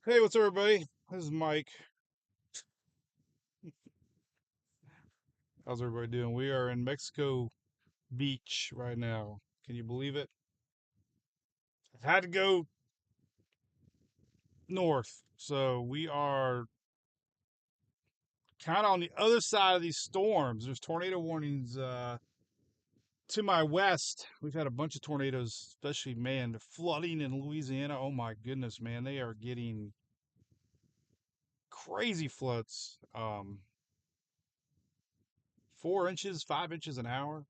Hey, what's up, everybody? This is Mike. How's everybody doing? We are in Mexico Beach right now. Can you believe it? I've had to go north, so we are kind of on the other side of these storms. There's tornado warnings to my west. We've had a bunch of tornadoes, especially, man, the flooding in Louisiana. Oh my goodness, man, they are getting crazy floods. 4 inches, 5 inches an hour.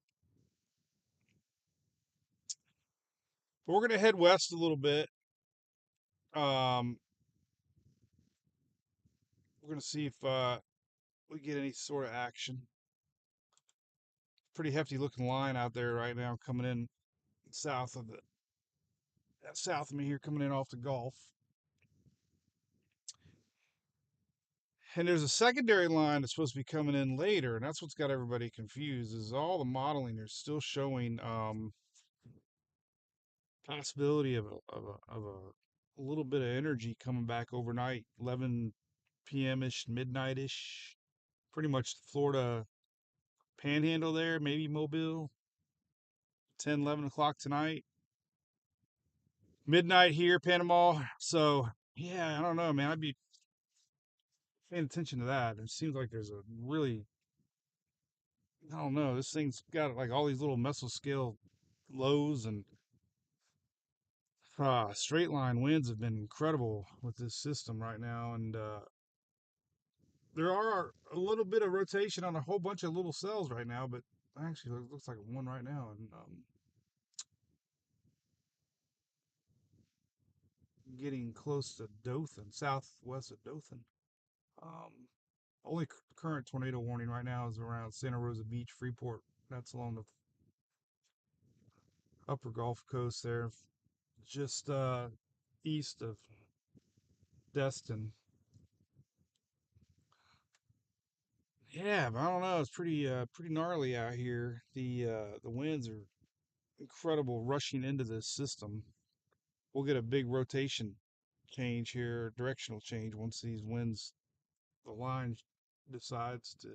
But we're gonna head west a little bit. Um, we're gonna see if we get any sort of action. Pretty hefty looking line out there right now coming in south of the south of me here, coming in off the Gulf. And there's a secondary line that's supposed to be coming in later, and that's what's got everybody confused. Is all the modeling is still showing possibility of a little bit of energy coming back overnight, 11 p.m. ish, midnight ish, pretty much the Florida Panhandle there, maybe Mobile, 10, 11 o'clock tonight. Midnight here, Panama. So yeah, I don't know, man. I'd be paying attention to that. It seems like there's a really, I don't know. This thing's got like all these little mesoscale lows, and straight line winds have been incredible with this system right now. And there are a little bit of rotation on a whole bunch of little cells right now, but actually it looks like one right now. And getting close to Dothan, southwest of Dothan. Um, Only current tornado warning right now is around Santa Rosa Beach, Freeport. That's along the upper Gulf Coast there, just east of Destin. Yeah, but I don't know. It's pretty gnarly out here. The winds are incredible, rushing into this system. We'll get a big rotation change here, directional change once these winds, the line decides to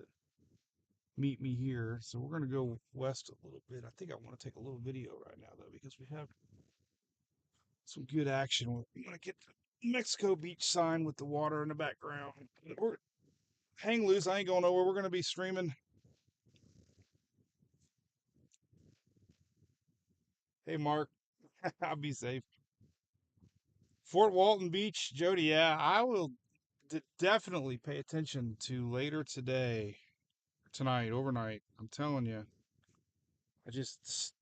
meet me here. So we're gonna go west a little bit. I think I want to take a little video right now though because we have some good action. We're gonna get the Mexico Beach sign with the water in the background. We're hang loose. I ain't going nowhere. We're gonna be streaming. Hey, Mark, I'll be safe. Fort Walton Beach, Jody. Yeah, I will definitely pay attention to later today, tonight, overnight. I'm telling you, I just,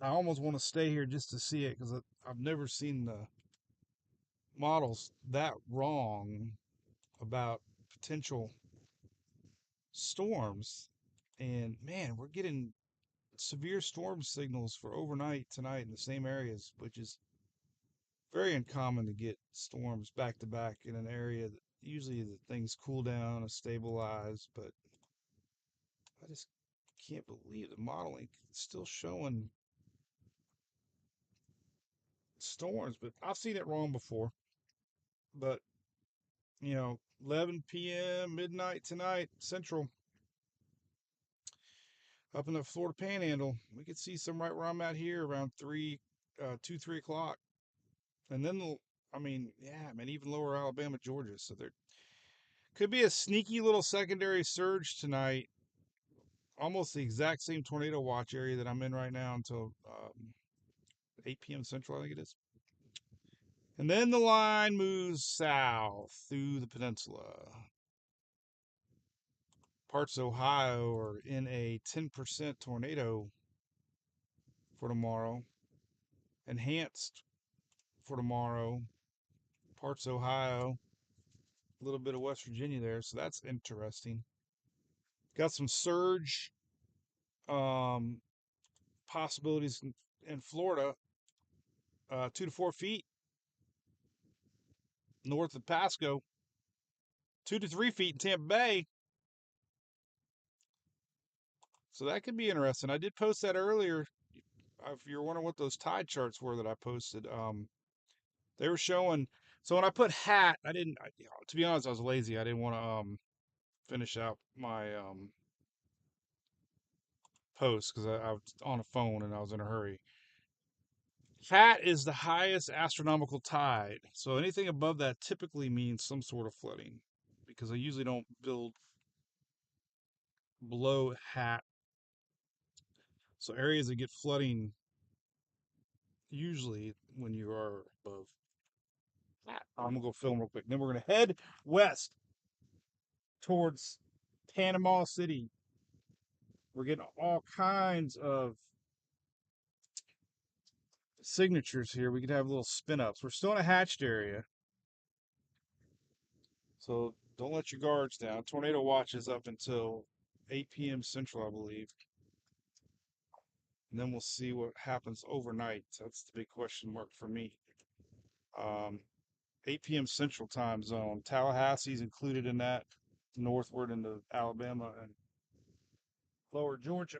I almost want to stay here just to see it because I've never seen the models that wrong about potential storms. And man, we're getting severe storm signals for overnight tonight in the same areas, which is very uncommon to get storms back to back in an area that usually the things cool down and stabilize. But I just can't believe the modeling is still showing storms. But I've seen it wrong before. But 11 p.m. midnight tonight, Central, up in the Florida Panhandle, we could see some right where I'm at here around 3 o'clock. And then I mean, yeah, man, even lower Alabama, Georgia. So there could be a sneaky little secondary surge tonight, almost the exact same tornado watch area that I'm in right now until 8 p.m. Central, I think it is. And then the line moves south through the peninsula. Parts of Ohio are in a 10% tornado for tomorrow, enhanced for tomorrow. Parts of Ohio, a little bit of West Virginia there, so that's interesting. Got some surge um, possibilities in Florida, 2 to 4 feet north of Pasco, 2 to 3 feet in Tampa Bay. So that could be interesting. I did post that earlier. If you're wondering what those tide charts were that I posted, they were showing So when I put hat, I didn't. To be honest, I was lazy. I didn't want to finish out my post because I was on a phone and I was in a hurry. Hat is the highest astronomical tide, so anything above that typically means some sort of flooding, because I usually don't build below hat. So areas that get flooding usually when you are above hat. I'm gonna go film real quick. Then we're gonna head west towards Panama City. We're getting all kinds of signatures here. We could have little spin ups. We're still in a hatched area, so don't let your guards down. Tornado watch is up until 8 p.m. Central, I believe. And then we'll see what happens overnight. That's the big question mark for me. Um, 8 p.m. Central time zone. Tallahassee's included in that, northward into Alabama and lower Georgia.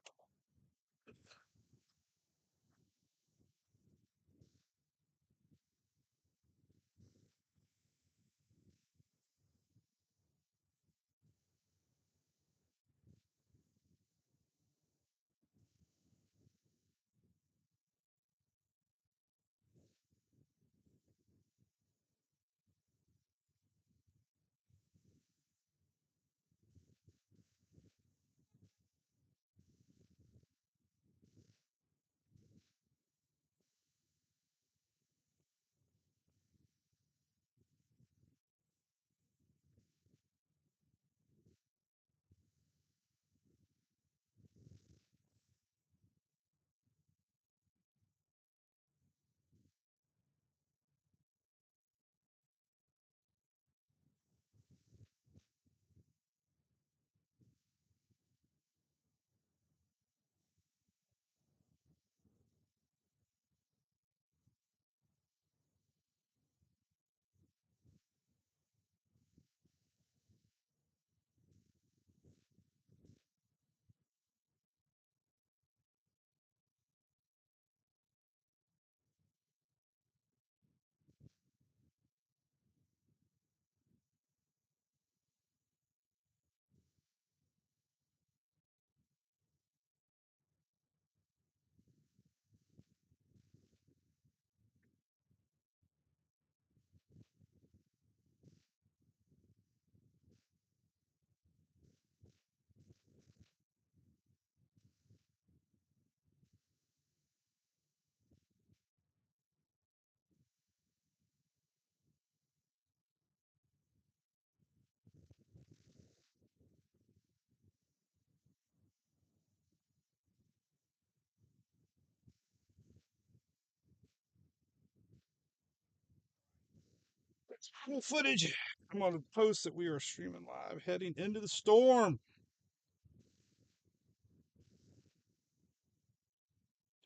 That's full footage. I'm on the post that we are streaming live, heading into the storm.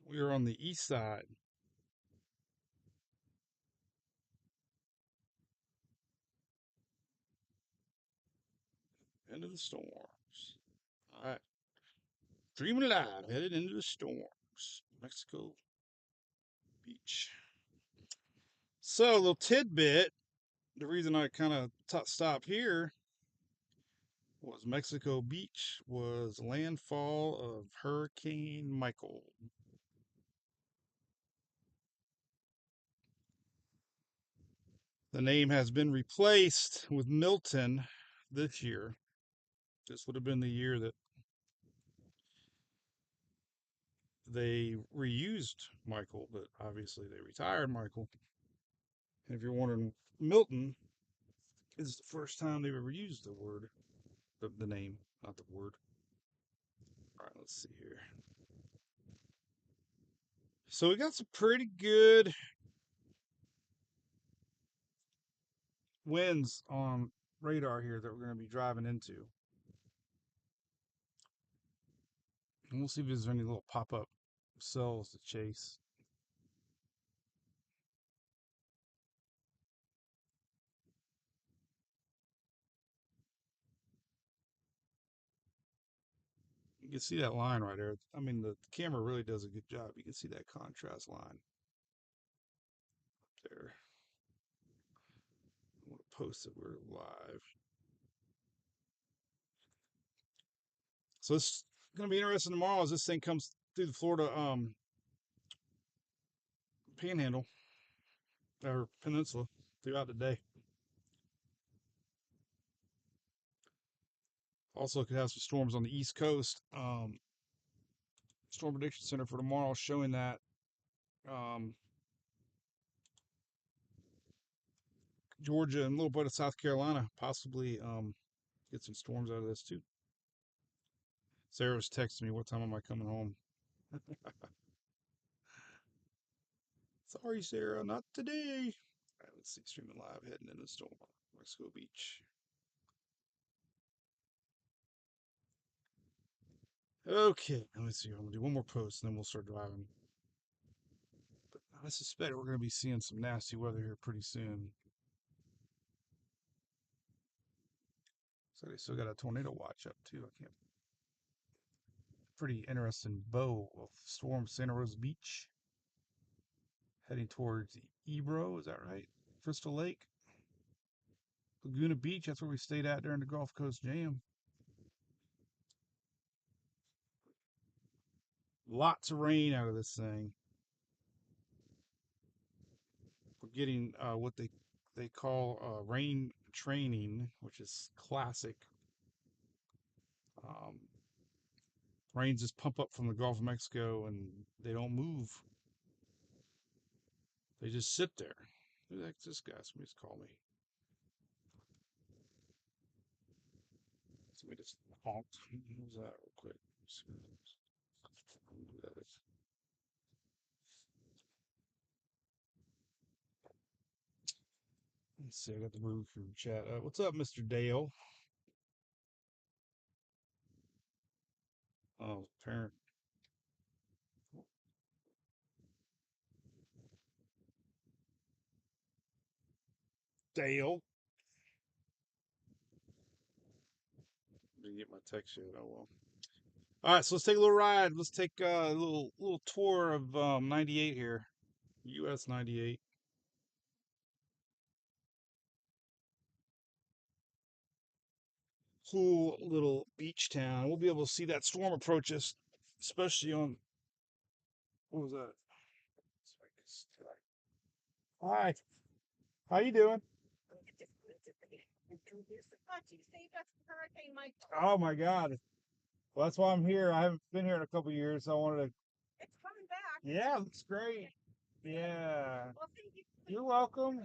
We are on the east side, into the storms. All right, streaming live, headed into the storms. Mexico Beach. So, a little tidbit. The reason I kind of stopped here was Mexico Beach was landfall of Hurricane Michael. The name has been replaced with Milton this year. This would have been the year that they reused Michael, but obviously they retired Michael. And if you're wondering, Milton is the first time they've ever used the word, the name, not the word. All right, let's see here. So we got some pretty good winds on radar here that we're going to be driving into. And we'll see if there's any little pop-up cells to chase. You can see that line right there. I mean, the camera really does a good job. You can see that contrast line there. post that we're live. So it's going to be interesting tomorrow as this thing comes through the Florida panhandle or peninsula throughout the day. Also, could have some storms on the East Coast. Storm Prediction Center for tomorrow showing that um, Georgia and a little bit of South Carolina possibly get some storms out of this too. Sarah was texting me, "What time am I coming home?" Sorry, Sarah, not today. All right, let's see. Streaming live, heading into the storm. Mexico Beach. Okay, let me see. I'm gonna do one more post and then we'll start driving. But I suspect we're gonna be seeing some nasty weather here pretty soon. So they still got a tornado watch up too. I can't. Pretty interesting bow of storm Santa Rosa Beach, heading towards Ebro. Is that right? Crystal Lake, Laguna Beach. That's where we stayed at during the Gulf Coast Jam. Lots of rain out of this thing. We're getting what they call rain training, which is classic. Um, Rains just pump up from the Gulf of Mexico and they don't move. They just sit there. Who the heck's this guy? Somebody's called me. Somebody just honked. What was that real quick? Who that is. Let's see, I got the move through chat. What's up, Mr. Dale? Oh, parent. Dale. Didn't get my text yet. Oh well. All right, so let's take a little ride. Let's take a little tour of 98 here. US 98. Cool little beach town. We'll be able to see that storm approach us, especially on what was that? Hi, how you doing? Oh my God. Well, that's why I'm here. I haven't been here in a couple years, so I wanted to. It's coming back. Yeah, looks great. Yeah. Well, thank you. You're welcome.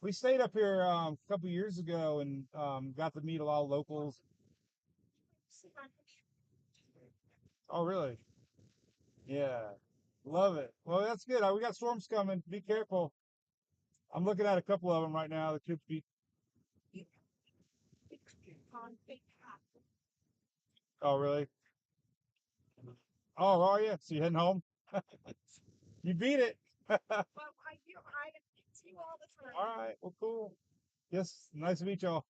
We stayed up here a couple years ago and got to meet a lot of locals. Oh, really? Yeah. Love it. Well, that's good. We got storms coming. Be careful. I'm looking at a couple of them right now. The could be. Oh, really? Oh, are you? So you heading home? You beat it. I see you all the time. All right. Well, cool. Yes. Nice to meet y'all.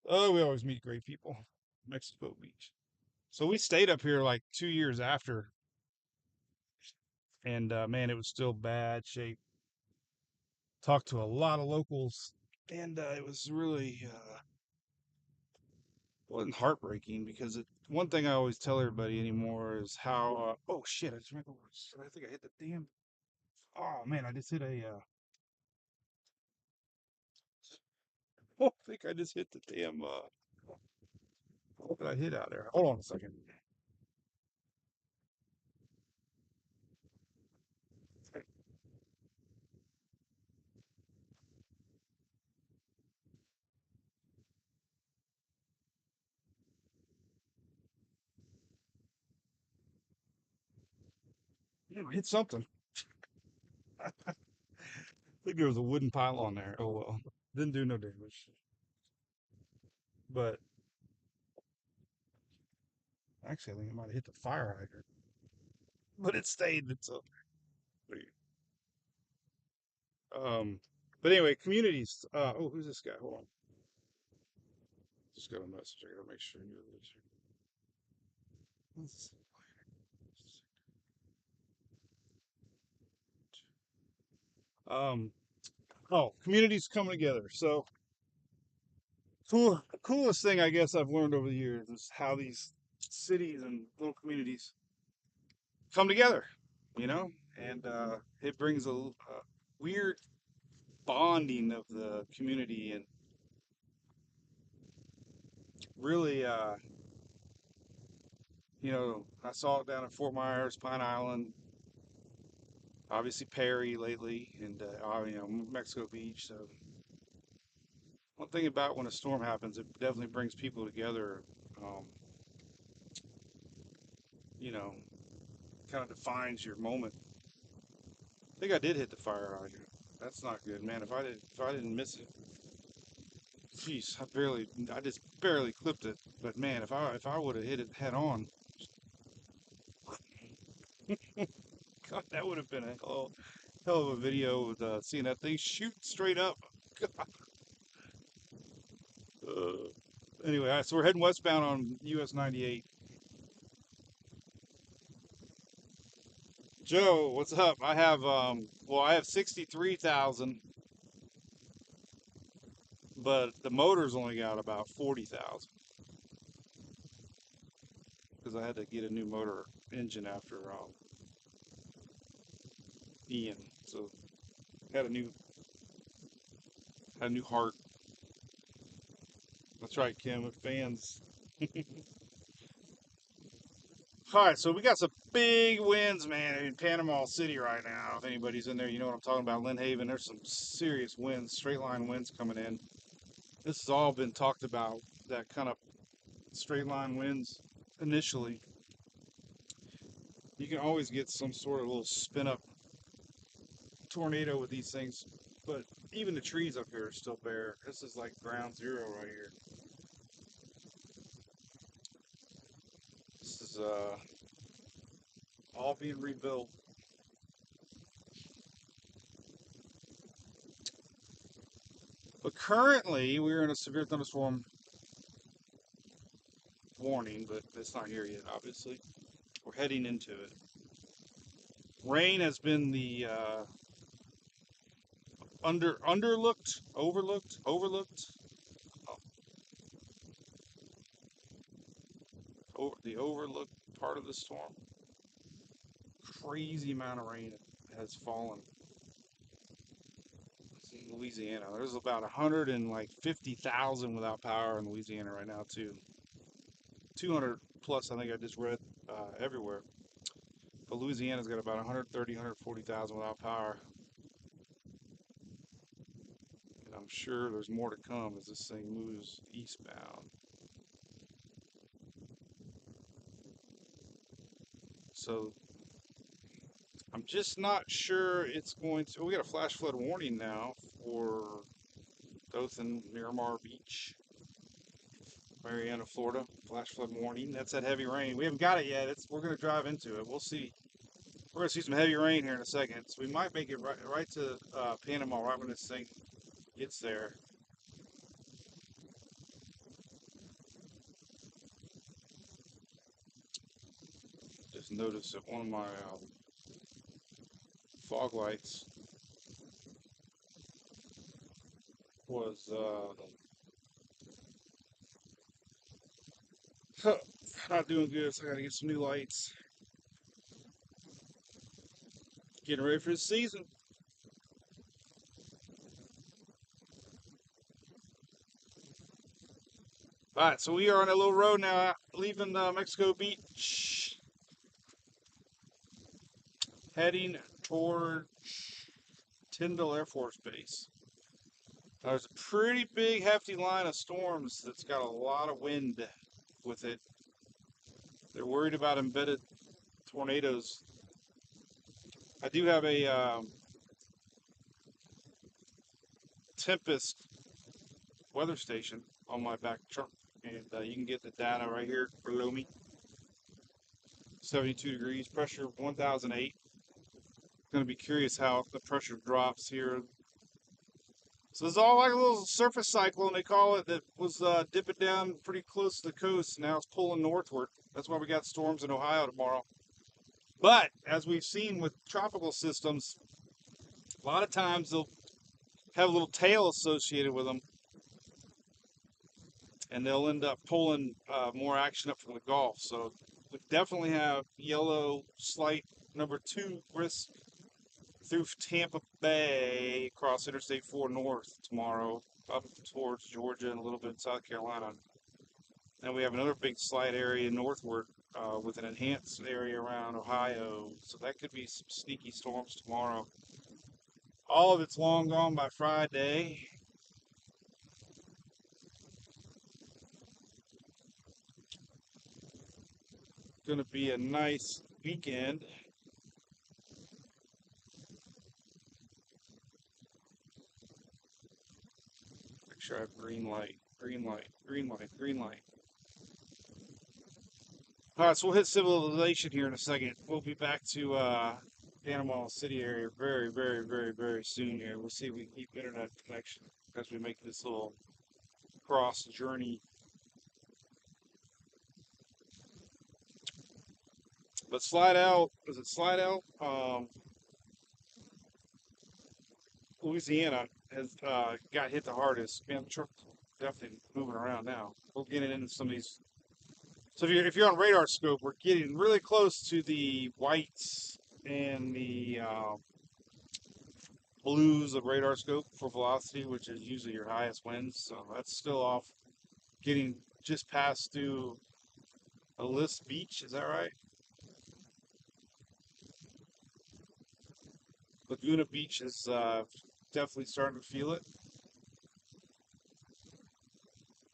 Oh, we always meet great people. Mexico Beach. So we stayed up here like 2 years after, and man, it was still bad shape. Talked to a lot of locals, and it was really wasn't heartbreaking because one thing I always tell everybody anymore is how oh shit, I just remember. I think I hit the damn. Oh man, I just hit a. I think I just hit the damn. What did I hit out there? Hold on a second. Yeah, I hit something. I think there was a wooden pylon there. Oh well, didn't do no damage. But actually, I think it might have hit the fire hydrant. But it stayed. It's a. Um, but anyway, communities. Oh, who's this guy? Hold on. Just got a message. I gotta make sure you're this. Um, oh, communities coming together. So coolest thing I guess I've learned over the years is how these cities and little communities come together, you know, and it brings a weird bonding of the community and really, I saw it down in Fort Myers, Pine Island, obviously Perry lately, and Mexico Beach. So one thing about when a storm happens, it definitely brings people together. Um, you know, kind of defines your moment. I think I did hit the fire hydrant. That's not good, man. If I didn't miss it, jeez, I just barely clipped it. But man, if I would have hit it head on, God, that would have been a hell of a video with seeing that thing shoot straight up. Uh, anyway, all right, so we're heading westbound on US 98. Joe, what's up? I have 63,000, but the motor's only got about 40,000 because I had to get a new motor engine after Ian. So had a new heart. That's right, Kim, with fans. All right, so we got some big winds, man, in Panama City right now. If anybody's in there, you know what I'm talking about. Lynn Haven, there's some serious winds, straight line winds coming in. This has all been talked about, that kind of straight line winds initially. You can always get some sort of little spin up tornado with these things, but even the trees up here are still bare. This is like ground zero right here. This is all being rebuilt. But currently, we're in a severe thunderstorm warning, but it's not here yet, obviously. We're heading into it. Rain has been the overlooked, oh, the overlooked part of the storm. Crazy amount of rain has fallen in Louisiana. There's about 150,000 without power in Louisiana right now, too. 200 plus, I think I just read everywhere. But Louisiana's got about 130, 140,000 without power. And I'm sure there's more to come as this thing moves eastbound. So I'm just not sure it's going to. We got a flash flood warning now for Dothan, Miramar Beach, Marietta, Florida. Flash flood warning. That's that heavy rain. We haven't got it yet. We're going to drive into it. We'll see. We're going to see some heavy rain here in a second. So we might make it right to Panama right when this thing gets there. Just noticed that one of my fog lights was not doing good, so I got to get some new lights. Getting ready for the season. All right, so we are on a little road now, leaving Mexico Beach, heading toward Tyndall Air Force Base. There's a pretty big, hefty line of storms that's got a lot of wind with it. They're worried about embedded tornadoes. I do have a Tempest weather station on my back truck, and you can get the data right here below me. 72 degrees, pressure 1008. Going to be curious how the pressure drops here. So it's all like a little surface cyclone, they call it, that was dipping down pretty close to the coast. Now it's pulling northward. That's why we got storms in Ohio tomorrow. But as we've seen with tropical systems, A lot of times they'll have a little tail associated with them, and they'll end up pulling more action up from the Gulf. So we definitely have yellow slight number 2 risk through Tampa Bay across Interstate 4 North tomorrow, up towards Georgia and a little bit in South Carolina. And we have another big slight area northward with an enhanced area around Ohio. So that could be some sneaky storms tomorrow. All of it's long gone by Friday. Going to be a nice weekend. Make sure I have green light, green light, green light, green light. All right, so we'll hit civilization here in a second. We'll be back to Panama City area very, very, very, very soon here. We'll see if we can keep internet connection as we make this little cross journey. But slide out, is it slide out? Louisiana has got hit the hardest. Man, the truck's definitely moving around now. We'll get into some of these. So if you're on radar scope, we're getting really close to the whites and the blues of radar scope for velocity, which is usually your highest winds. So that's still off, getting just past through Alice Beach. Is that right? Laguna Beach is definitely starting to feel it.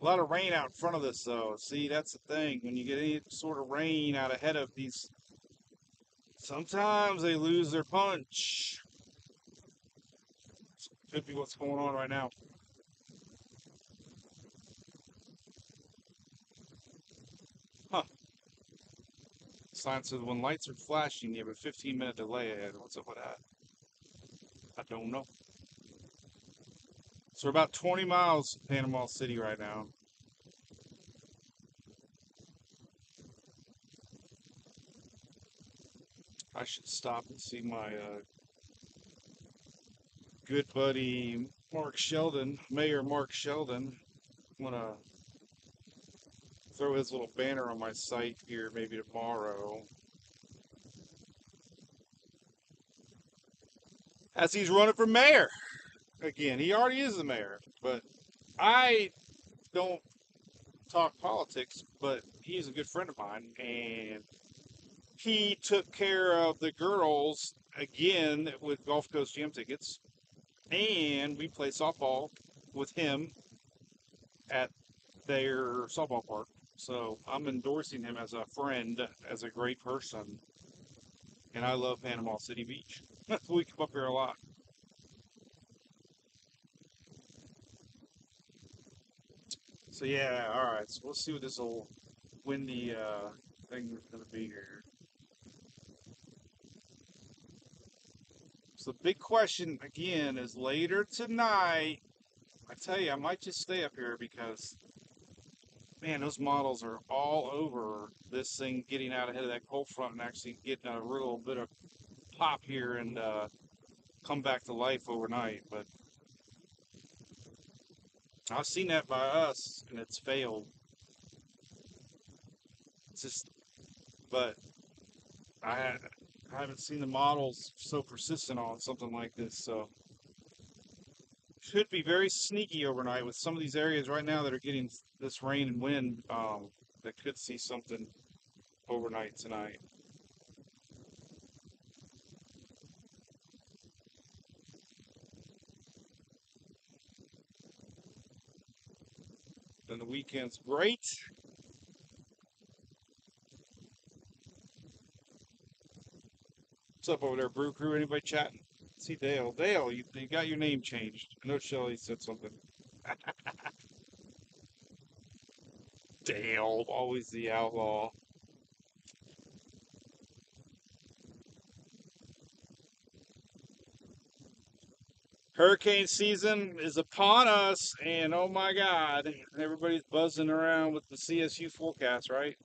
A lot of rain out in front of this, though. See, that's the thing. When you get any sort of rain out ahead of these, sometimes they lose their punch. Could be what's going on right now. Huh. Sign says when lights are flashing, you have a 15-minute delay ahead. What's up with that? I don't know. So we're about 20 miles from Panama City right now. I should stop and see my good buddy Mark Sheldon, Mayor Mark Sheldon. I'm gonna throw his little banner on my site here maybe tomorrow. As he's running for mayor. Again, he already is the mayor. But I don't talk politics, but he's a good friend of mine, and he took care of the girls again with Gulf Coast Gym tickets, and we play softball with him at their softball park. So I'm endorsing him as a friend, as a great person, and I love Panama City Beach. We come up here a lot. So yeah, all right. So we'll see what this little windy thing is going to be here. So the big question again is later tonight. I tell you, I might just stay up here because man, those models are all over this thing getting out ahead of that cold front and actually getting a real bit of pop here and come back to life overnight. But I've seen that by us and it's failed. It's just, but I I haven't seen the models so persistent on something like this. So could be very sneaky overnight with some of these areas right now that are getting this rain and wind. That could see something overnight tonight. Then the weekend's great. What's up over there, Brew Crew? Anybody chatting? See Dale. Dale, you got your name changed. I know Shelly said something. Dale, always the outlaw. Hurricane season is upon us, and oh my God, everybody's buzzing around with the CSU forecast, right?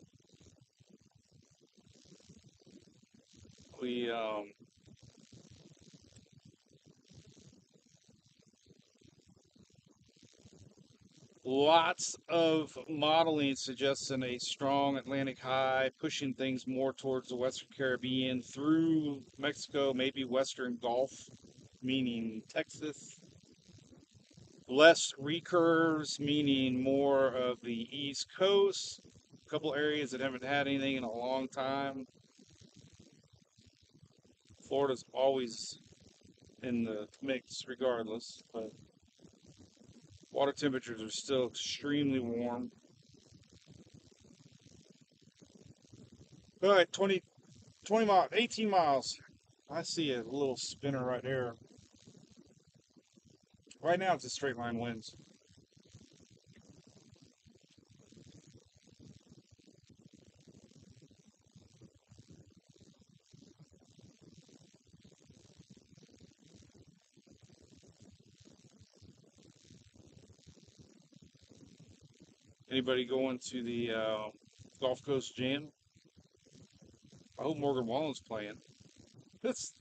We Lots of modeling suggesting a strong Atlantic high, pushing things more towards the Western Caribbean through Mexico, maybe Western Gulf, meaning Texas. Less recurves, meaning more of the East Coast. A couple areas that haven't had anything in a long time. Florida's always in the mix regardless, but water temperatures are still extremely warm. All right, 20 miles, 18 miles. I see a little spinner right there. Right now it's a straight line winds. Anybody going to the Gulf Coast Jam? I hope Morgan Wallen's playing. It's,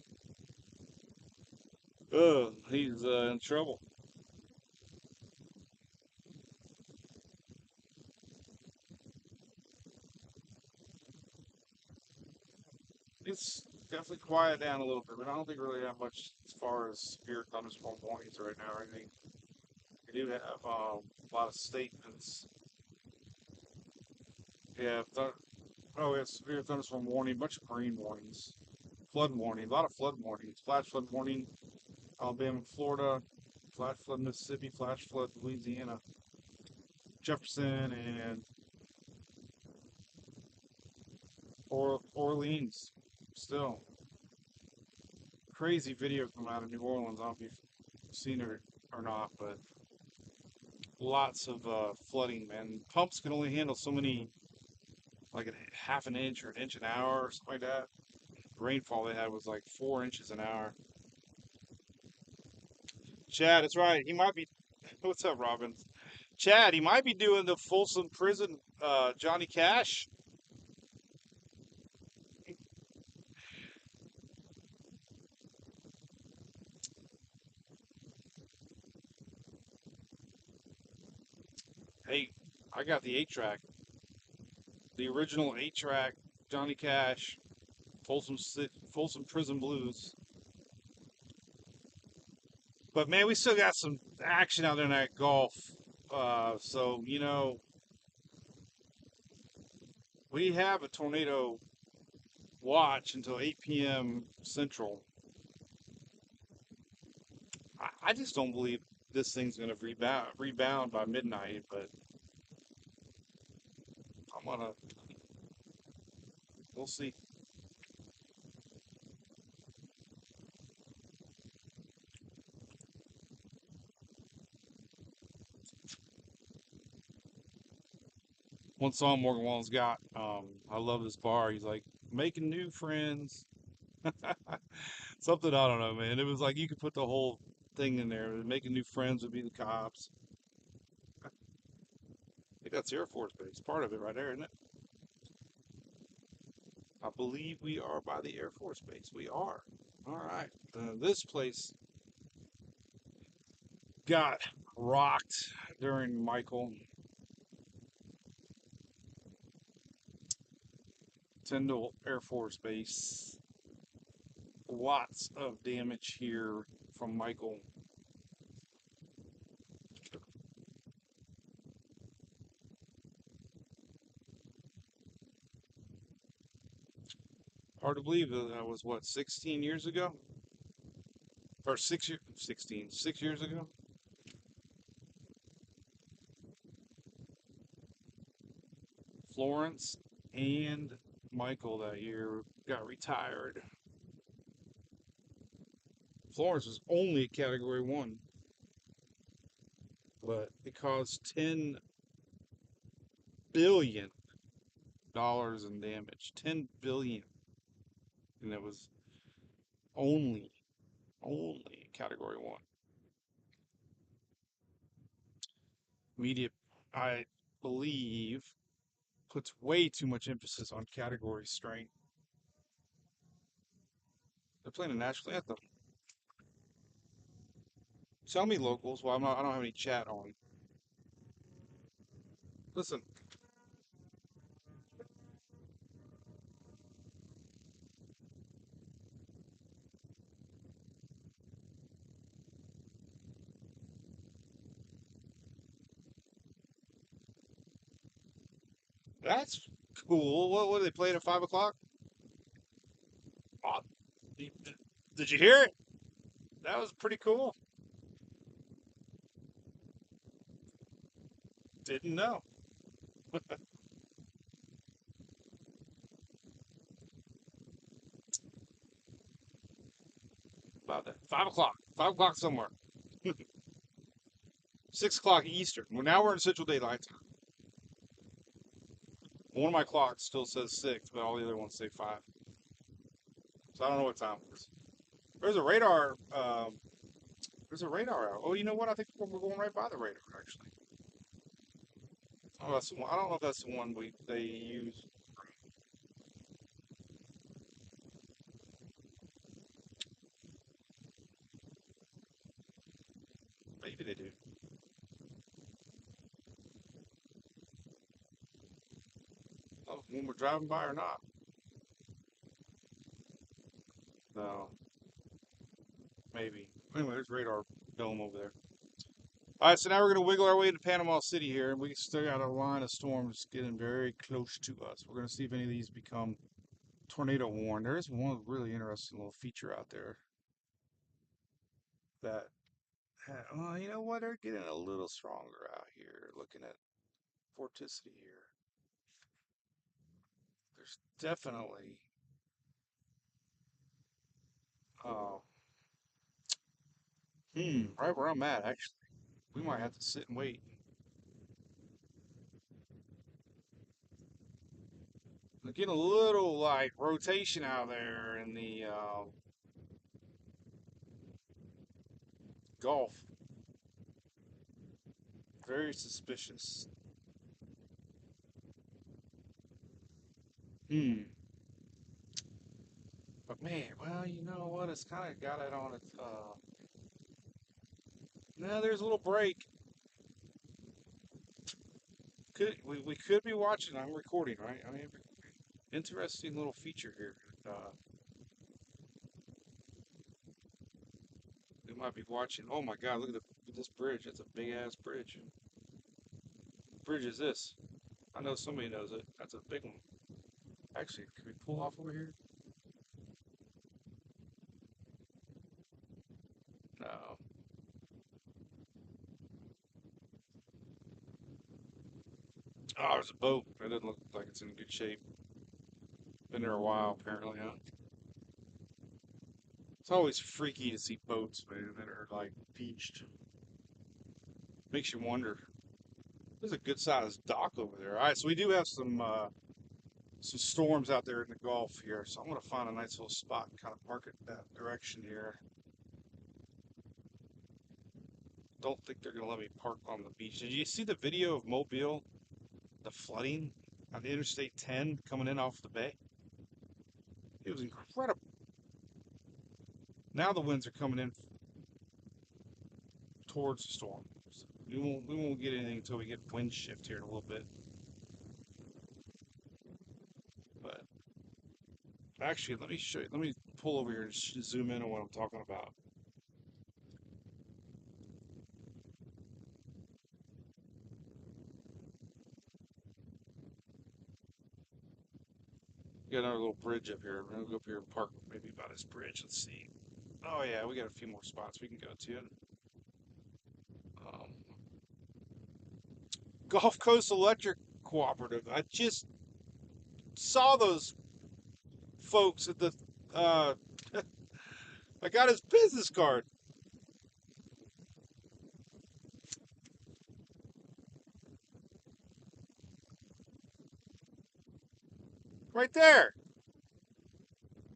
he's in trouble. It's definitely quiet down a little bit, but I don't think really have much as far as severe thunderstorm warnings right now. I think we do have a lot of statements. Yeah, oh, yeah, severe thunderstorm warning, bunch of rain warnings, flood warning, a lot of flood warnings, flash flood warning, Alabama, Florida, flash flood Mississippi, flash flood Louisiana, Jefferson, and Orleans. Still crazy video come out of New Orleans. I don't know if you've seen it or not, but lots of flooding, man. Pumps can only handle so many, like a half an inch or an inch an hour or something like that. Rainfall they had was like 4 inches an hour. Chad, that's right. He might be. What's up, Robin? Chad, he might be doing the Folsom Prison, Johnny Cash. Hey, I got the 8 track, the original 8 track, Johnny Cash, Folsom Prison Blues. But man, we still got some action out there in that Gulf. So we have a tornado watch until 8 p.m. Central. I just don't believe this thing's going to rebound by midnight, but I'm gonna we'll see. One song Morgan Wallen's got, I love this bar. He's like making new friends. Something I don't know, man. It was like you could put the whole thing in there. Making new friends would be the cops. I think that's Air Force Base. Part of it right there, isn't it? I believe we are by the Air Force Base. We are. All right. This place got rocked during Michael. Tyndall Air Force Base. Lots of damage here from Michael. Hard to believe that was what, 16 years ago? Or 16, 6 years ago? Florence and Michael that year got retired. Florence was only a category one, but it caused $10 billion in damage. 10 billion. And it was only, only category one. Media, I believe, puts way too much emphasis on category strength. They're playing a national anthem. Tell me locals. Well, I don't have any chat on. Listen, that's cool. What are they playing at 5 o'clock? Oh, did, did you hear it? That was pretty cool. Didn't know about that. 5 o'clock. 5 o'clock somewhere. 6 o'clock Eastern. Well, now we're in Central Daylight Time. One of my clocks still says 6, but all the other ones say 5. So I don't know what time it is. There's a radar. There's a radar out. Oh, you know what? I think we're going right by the radar, actually. Oh, that's the one. I don't know if that's the one they use. Maybe they do. Oh, when we're driving by or not? No, maybe. Anyway, there's radar dome over there. All right, so now we're going to wiggle our way to Panama City here, and we still got a line of storms getting very close to us. We're going to see if any of these become tornado warned. There is one really interesting little feature out there that, well, you know what? They're getting a little stronger out here. Looking at vorticity here, there's definitely, uh, right where I'm at, actually. We might have to sit and wait. We're getting a little like rotation out there in the Gulf. Very suspicious. Hmm. But man, well, you know what? It's kind of got it on its. Now there's a little break. We could be watching? I'm recording, right? I mean, interesting little feature here. We might be watching. Oh my God! Look at this bridge. That's a big ass bridge. What bridge is this? I know somebody knows it. That's a big one. Actually, can we pull off over here? No. Oh, there's a boat. It doesn't look like it's in good shape. Been there a while, apparently, huh? It's always freaky to see boats, man, that are like beached. Makes you wonder. There's a good sized dock over there. All right, so we do have some storms out there in the Gulf here, so I'm gonna find a nice little spot and kind of park it that direction here. Don't think they're gonna let me park on the beach. Did you see the video of Mobile, the flooding on the Interstate 10 coming in off the bay? It was incredible. Now the winds are coming in towards the storm. So we won't get anything until we get wind shift here in a little bit. But actually, let me show you. Let me pull over here and zoom in on what I'm talking about. We got another little bridge up here. We're gonna go up here and park maybe by this bridge. Let's see. Oh yeah, we got a few more spots we can go to. Um, Gulf Coast Electric Cooperative. I just saw those folks at the. Uh, I got his business card right there.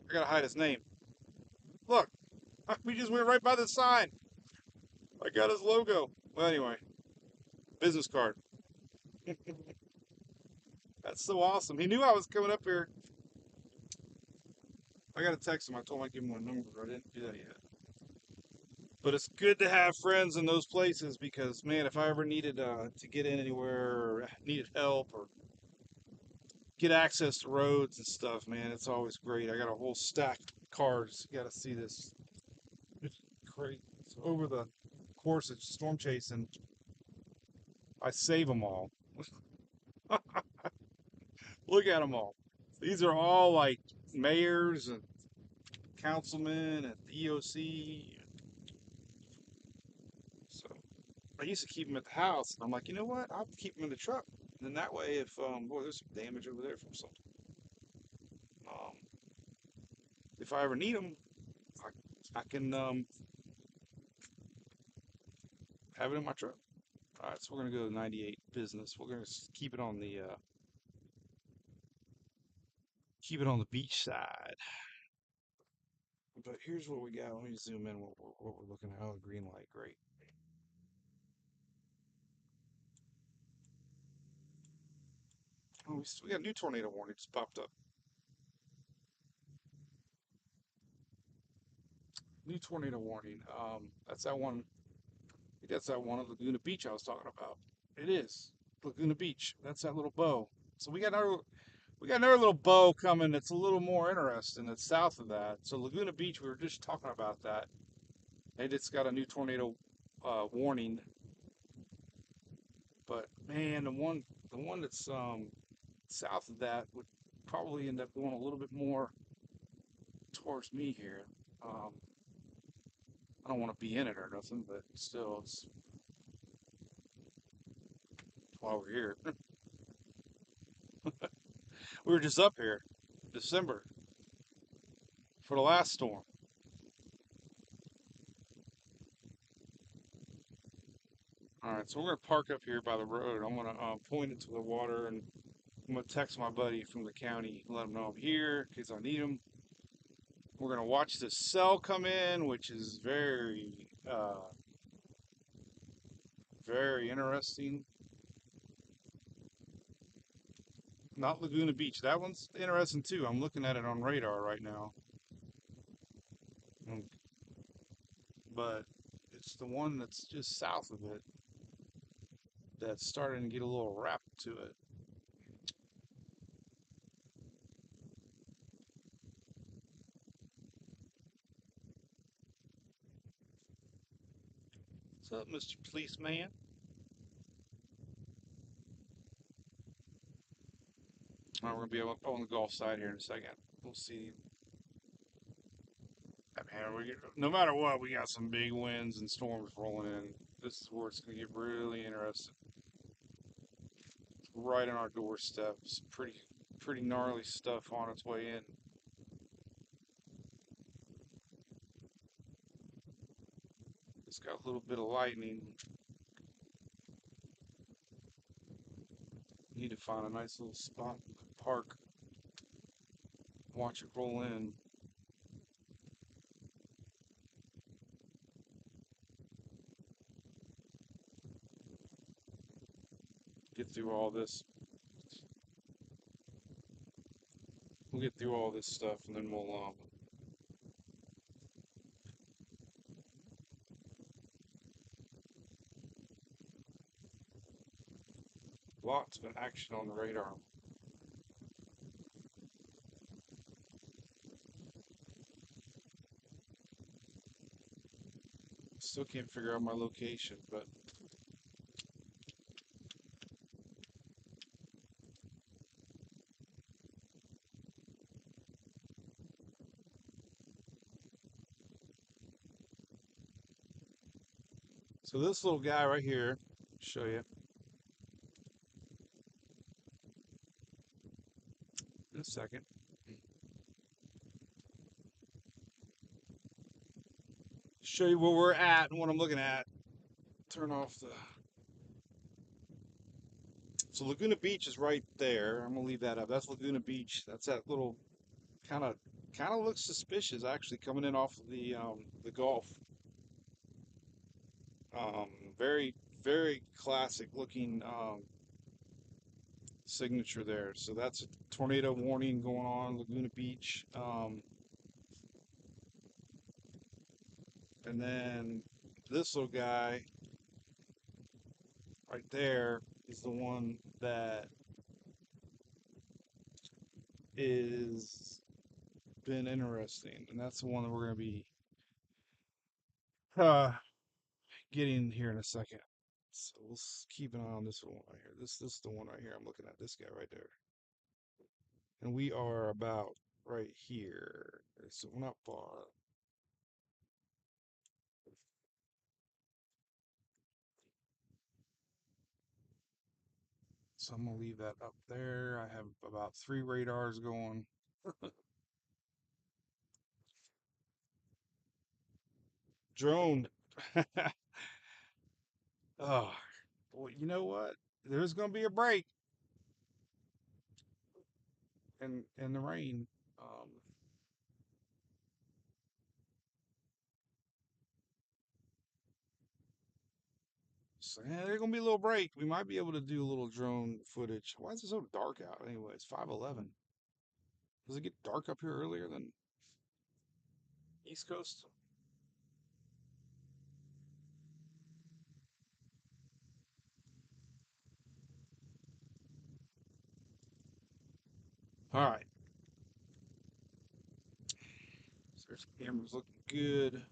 I gotta hide his name. Look, we just went right by the sign. I got his logo. Well, anyway, business card. That's so awesome. He knew I was coming up here. I gotta text him. I told him I'd give him my number, but I didn't do that yet. But it's good to have friends in those places because, man, if I ever needed to get in anywhere or needed help or get access to roads and stuff, man, it's always great. I got a whole stack of cards. You got to see this. It's great. So over the course of storm chasing, I save them all. Look at them all. These are all like mayors and councilmen and EOC. So I used to keep them at the house. And I'm like, you know what? I'll keep them in the truck. And then that way, if boy, there's some damage over there from something. Um, if I ever need them, I can have it in my truck. All right, so we're gonna go to 98 business. We're gonna keep it on the beach side. But here's what we got. Let me zoom in what we're looking at. Oh, the green light, great. Oh, we got a new tornado warning just popped up. New tornado warning. That's that one. That's that one at Laguna Beach I was talking about. It is Laguna Beach. That's that little bow. So we got another little bow coming that's a little more interesting. That's south of that. So Laguna Beach, we were just talking about that. And it's got a new tornado warning. But man, the one that's south of that would probably end up going a little bit more towards me here. Um, I don't want to be in it or nothing, but still, it's while we're here. We were just up here, December, for the last storm. All right, so we're gonna park up here by the road. I'm gonna point it to the water, and I'm gonna text my buddy from the county, let him know I'm here in case I need him. We're gonna watch this cell come in, which is very interesting. Not Laguna Beach. That one's interesting too. I'm looking at it on radar right now. Mm, but it's the one that's just south of it that's starting to get a little wrap to it. What's up, Mr. Policeman? All right, we're gonna be up on the Gulf side here in a second. We'll see. Man, no matter what, we got some big winds and storms rolling in. This is where it's gonna get really interesting. Right on our doorstep. It's pretty gnarly stuff on its way in. It's got a little bit of lightning. Need to find a nice little spot to park. Watch it roll in. Get through all this. We'll get through all this stuff, and then we'll lots of action on the radar. Still can't figure out my location, but so this little guy right here, show you in a second. Show you where we're at and what I'm looking at. Turn off the. So Laguna Beach is right there. I'm gonna leave that up. That's Laguna Beach. That's that little kind of looks suspicious actually coming in off of the Gulf. Um, very classic looking signature there. So that's a tornado warning going on Laguna Beach. And then this little guy right there is the one that is been interesting, and that's the one that we're going to be uh, getting here in a second. So let's keep an eye on this one right here. This is the one right here. I'm looking at this guy right there, and we are about right here. So we're not far. So I'm gonna leave that up there. I have about 3 radars going. Drone. Oh, well, you know what? There's gonna be a break in the rain. Um, so yeah, there's gonna be a little break. We might be able to do a little drone footage. Why is it so dark out? Anyway, it's 5:11. Does it get dark up here earlier than East Coast? All right. So there's cameras looking good.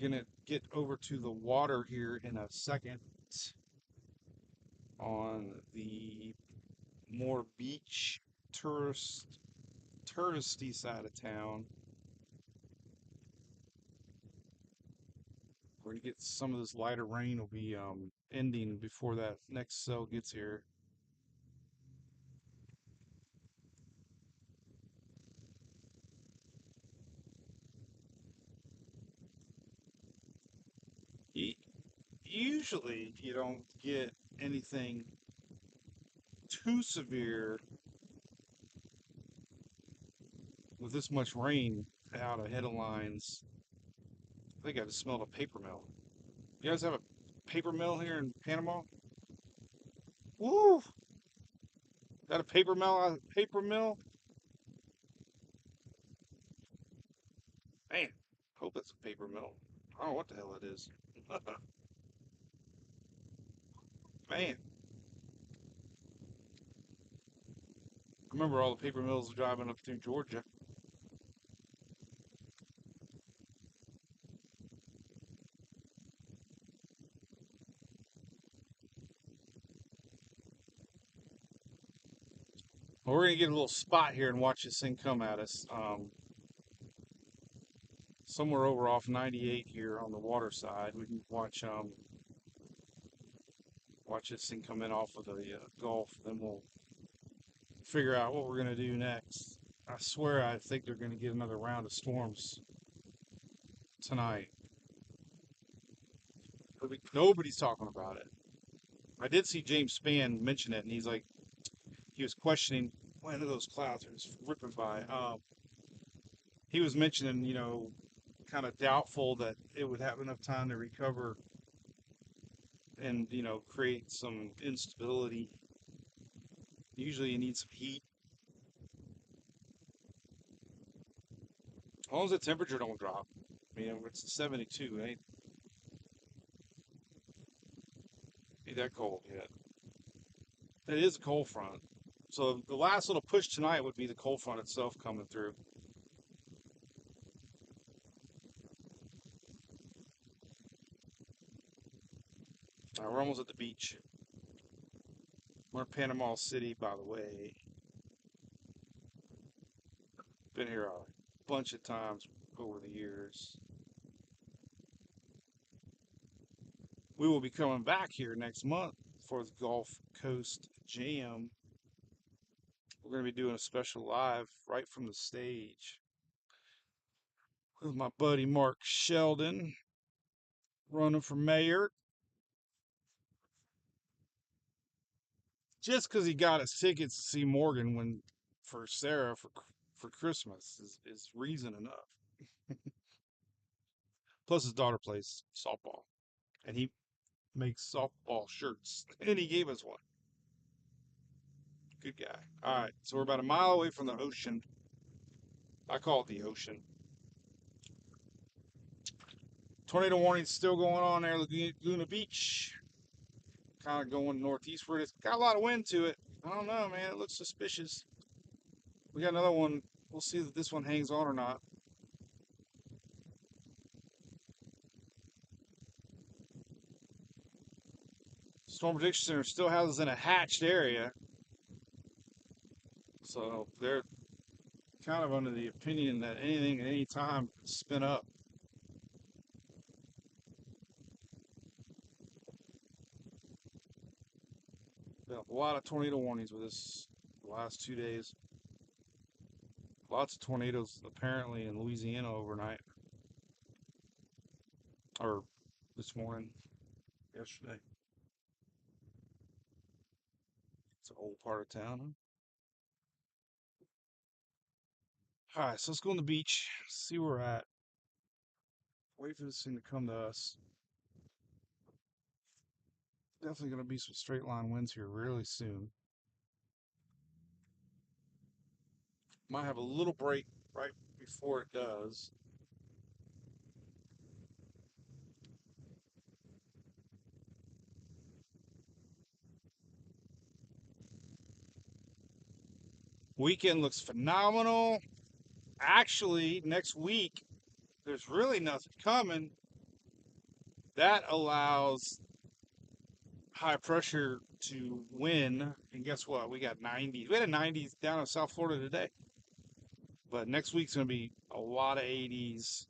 Gonna get over to the water here in a second on the more beach touristy side of town. We're gonna get some of this lighter rain will be ending before that next cell gets here. Usually you don't get anything too severe with this much rain out ahead of lines. I think I just smelled a paper mill. You guys have a paper mill here in Panama? Woo! Got a paper mill? Paper mill? Man, hope it's a paper mill. I don't know what the hell it is. Man, I remember all the paper mills driving up through Georgia. Well, we're gonna get a little spot here and watch this thing come at us. Somewhere over off 98 here on the water side, we can watch this thing come in off of the Gulf. Then we'll figure out what we're gonna do next. I swear, I think they're gonna get another round of storms tonight. Nobody's talking about it. I did see James Spann mention it, and he's like, he was questioning when are those clouds are just ripping by. He was mentioning, kind of doubtful that it would have enough time to recover and create some instability. Usually, you need some heat. As long as the temperature don't drop. It's 72. Ain't that cold yet. It is a cold front. So the last little push tonight would be the cold front itself coming through. We're almost at the beach. We're in Panama City, by the way. Been here a bunch of times over the years. We will be coming back here next month for the Gulf Coast Jam. We're going to be doing a special live right from the stage with my buddy Mark Sheldon running for mayor. Just because he got us tickets to see Morgan for Sarah for Christmas is reason enough. Plus, his daughter plays softball, and he makes softball shirts, and he gave us one. Good guy. All right, so we're about a mile away from the ocean. I call it the ocean. Tornado warning still going on there, Laguna Beach. Kind of going northeastward. It's got a lot of wind to it. I don't know, man. It looks suspicious. We got another one. We'll see if this one hangs on or not. Storm Prediction Center still has us in a hatched area. So they're kind of under the opinion that anything at any time could spin up. Been a lot of tornado warnings with this the last 2 days. Lots of tornadoes apparently in Louisiana overnight, or this morning, yesterday. It's an old part of town. Huh? All right, so let's go on the beach, see where we're at. Wait for this thing to come to us. Definitely going to be some straight line winds here really soon. Might have a little break right before it does. Weekend looks phenomenal. Actually, next week, there's really nothing coming. That allows high pressure to win. And guess what? We got 90s. We had a 90s down in South Florida today. But next week's going to be a lot of 80s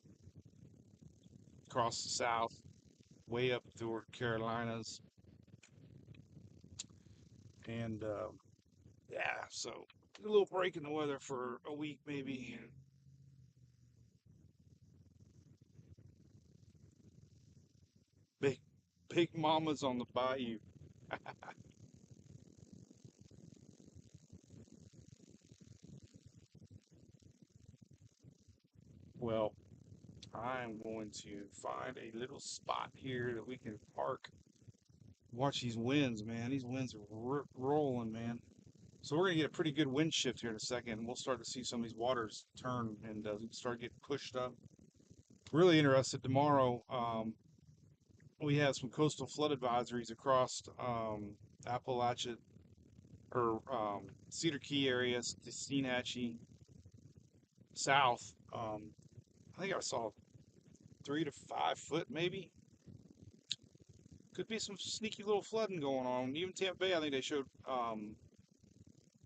across the South, way up toward Carolinas. And yeah, so a little break in the weather for a week maybe. Big, big mamas on the bayou. Well, I'm going to find a little spot here that we can park. Watch these winds, man. These winds are rolling, man. So we're gonna get a pretty good wind shift here in a second. We'll start to see some of these waters turn and start getting pushed up. Really interested tomorrow. We have some coastal flood advisories across Appalachia or Cedar Key area, the Steenhatchee south. I think I saw 3 to 5 foot maybe. Could be some sneaky little flooding going on. Even Tampa Bay, I think they showed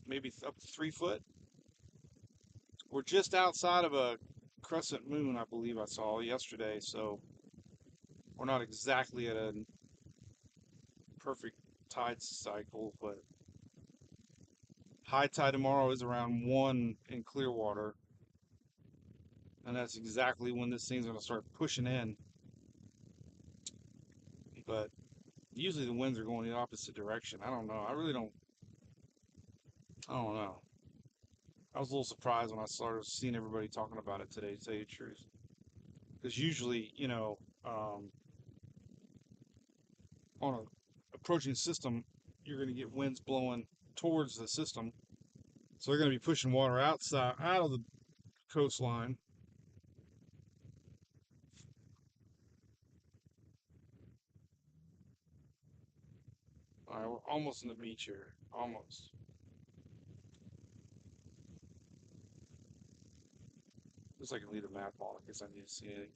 maybe up to 3 foot. We're just outside of a crescent moon, I believe I saw yesterday, so we're not exactly at a perfect tide cycle, but high tide tomorrow is around 1 in Clearwater, and that's exactly when this thing's going to start pushing in. But usually the winds are going the opposite direction. I don't know. I don't know. I was a little surprised when I started seeing everybody talking about it today, to tell you the truth. Because usually, on a approaching system, you're going to get winds blowing towards the system. So they're going to be pushing water out of the coastline. All right, we're almost in the beach here. Almost. Looks like I can leave the map on in case I need to see anything.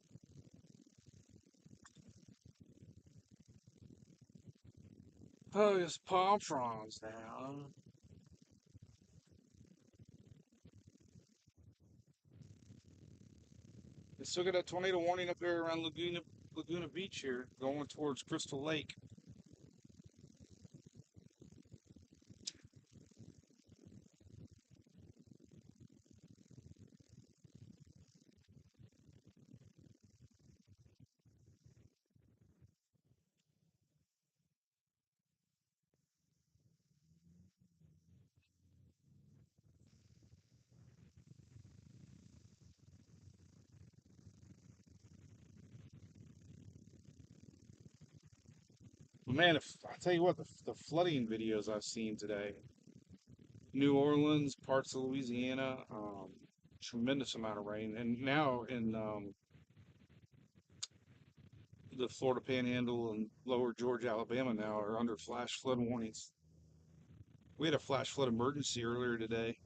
Oh, it's palm fronds now. They still got a tornado warning up there around Laguna Beach here, going towards Crystal Lake. But man, if I tell you what, the flooding videos I've seen today, New Orleans, parts of Louisiana, tremendous amount of rain, and now in the Florida Panhandle and lower Georgia, Alabama now are under flash flood warnings. We had a flash flood emergency earlier today.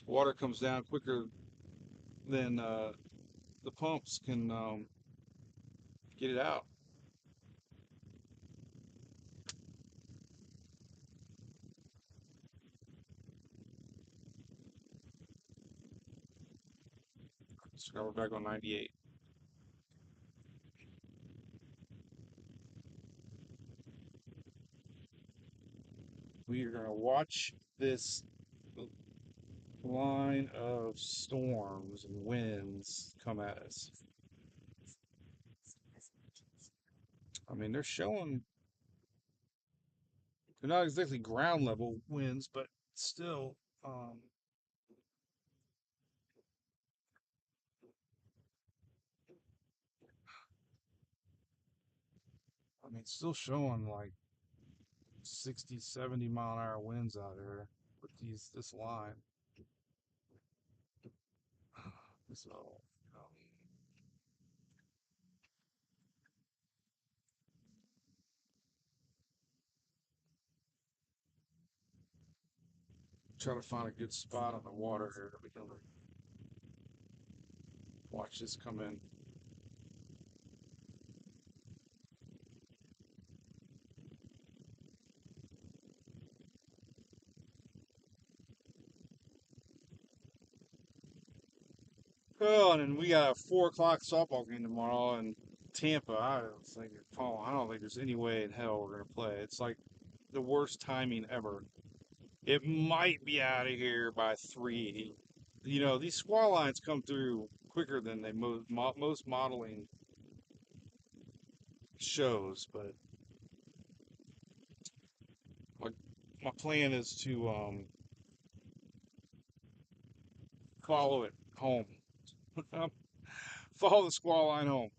Water comes down quicker than the pumps can get it out. So now we're back on 98. We are going to watch this line of storms and winds come at us. I mean, they're not exactly ground level winds, but still, I mean, still showing like 60, 70 mile an hour winds out there with this line. So, try to find a good spot on the water here that we can watch this come in. Oh, and then we got a 4 o'clock softball game tomorrow in Tampa. I don't think there's any way in hell we're gonna play. It's like the worst timing ever. It might be out of here by 3. You know, these squall lines come through quicker than they most modeling shows, but my, my plan is to follow it home. Follow the squall line home.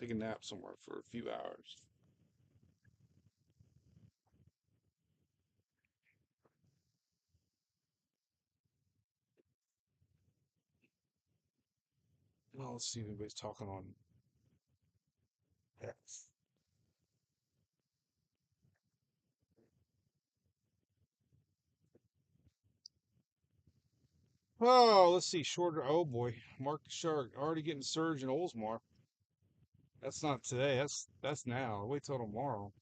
Take a nap somewhere for a few hours. Well, let's see if anybody's talking on X. Oh, let's see. Shorter. Oh boy, Mark Shark already getting surge in Oldsmar. That's not today. That's now. Wait till tomorrow.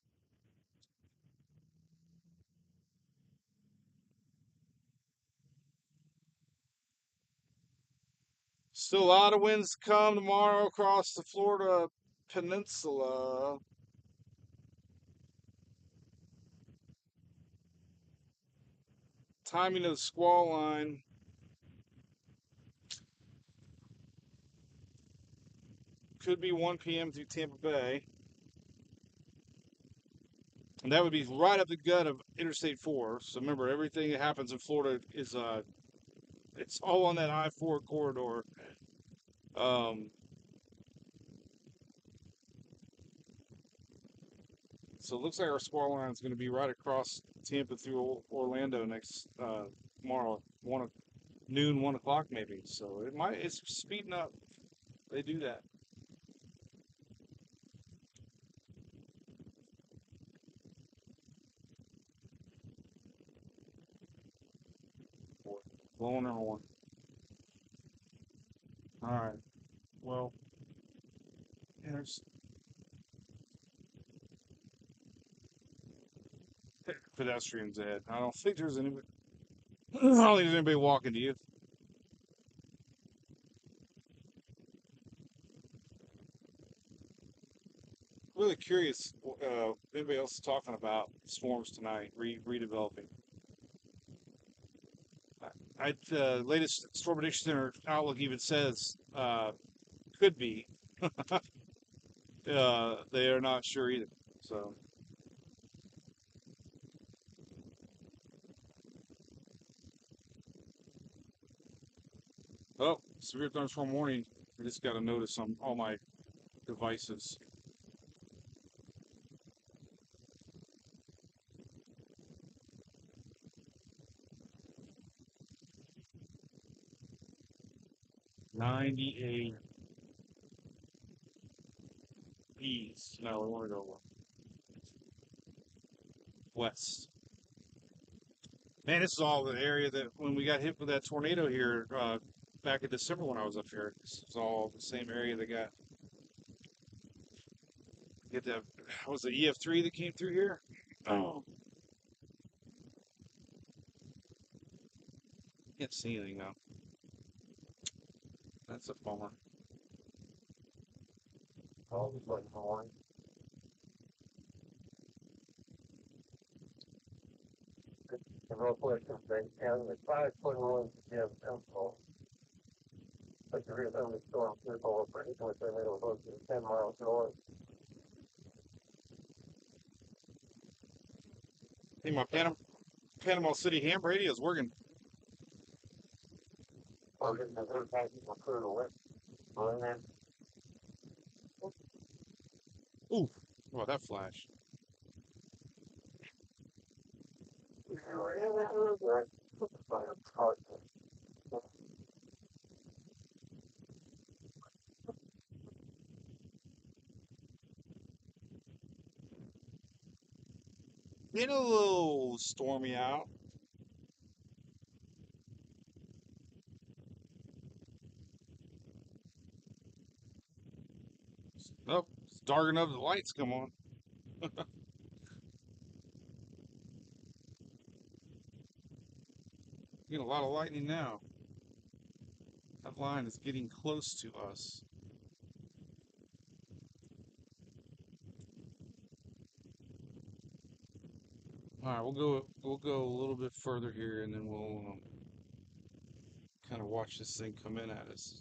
Still a lot of winds to come tomorrow across the Florida peninsula. Timing of the squall line could be 1 p.m. through Tampa Bay. And that would be right up the gut of Interstate 4. So remember, everything that happens in Florida is it's all on that I-4 corridor. Um, so it looks like our squall line is going to be right across Tampa through Orlando next tomorrow, noon, 1 o'clock maybe. So it's speeding up. They do that. Blowing our horn. All right. Well, there's pedestrians ahead. I don't think there's anybody. I don't think there's anybody walking to you. Really curious. Anybody else is talking about storms tonight? Redeveloping. Latest storm prediction center outlook even says could be. They are not sure either. So, oh, severe thunderstorm warning. I just got a notice on all my devices. 98 east. No, we want to go west. Man, this is all the area that when we got hit with that tornado here back in December when I was up here. This is all the same area that got get that. Was the EF3 that came through here? Oh, can't see anything now. That's a bummer. All the like horn. The real question they can the 5.1 yeah, temple. But the reason the storm took over pretty much in the middle of 10 miles north. Hey, my Panama City ham radio is working. Well, this is the third time people flew away. Well, then, Ooh, well, that flash. if you were in that room, right? It's hard to. Been a little stormy out. Oh, it's dark enough the lights come on. Getting a lot of lightning now. That line is getting close to us. All right, we'll go a little bit further here, and then we'll kind of watch this thing come in at us.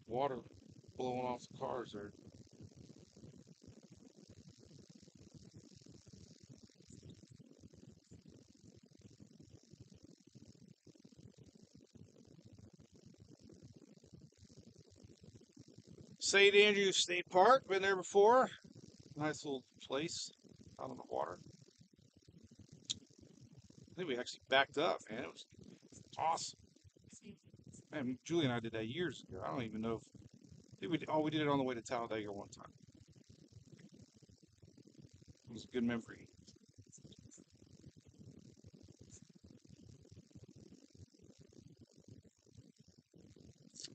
Water blowing off the cars there. St. Andrews State Park, been there before. Nice little place out on the water. I think we actually backed up, man. It was awesome. Man, Julie and I did that years ago. I don't even know if we did it on the way to Talladega one time. It was a good memory.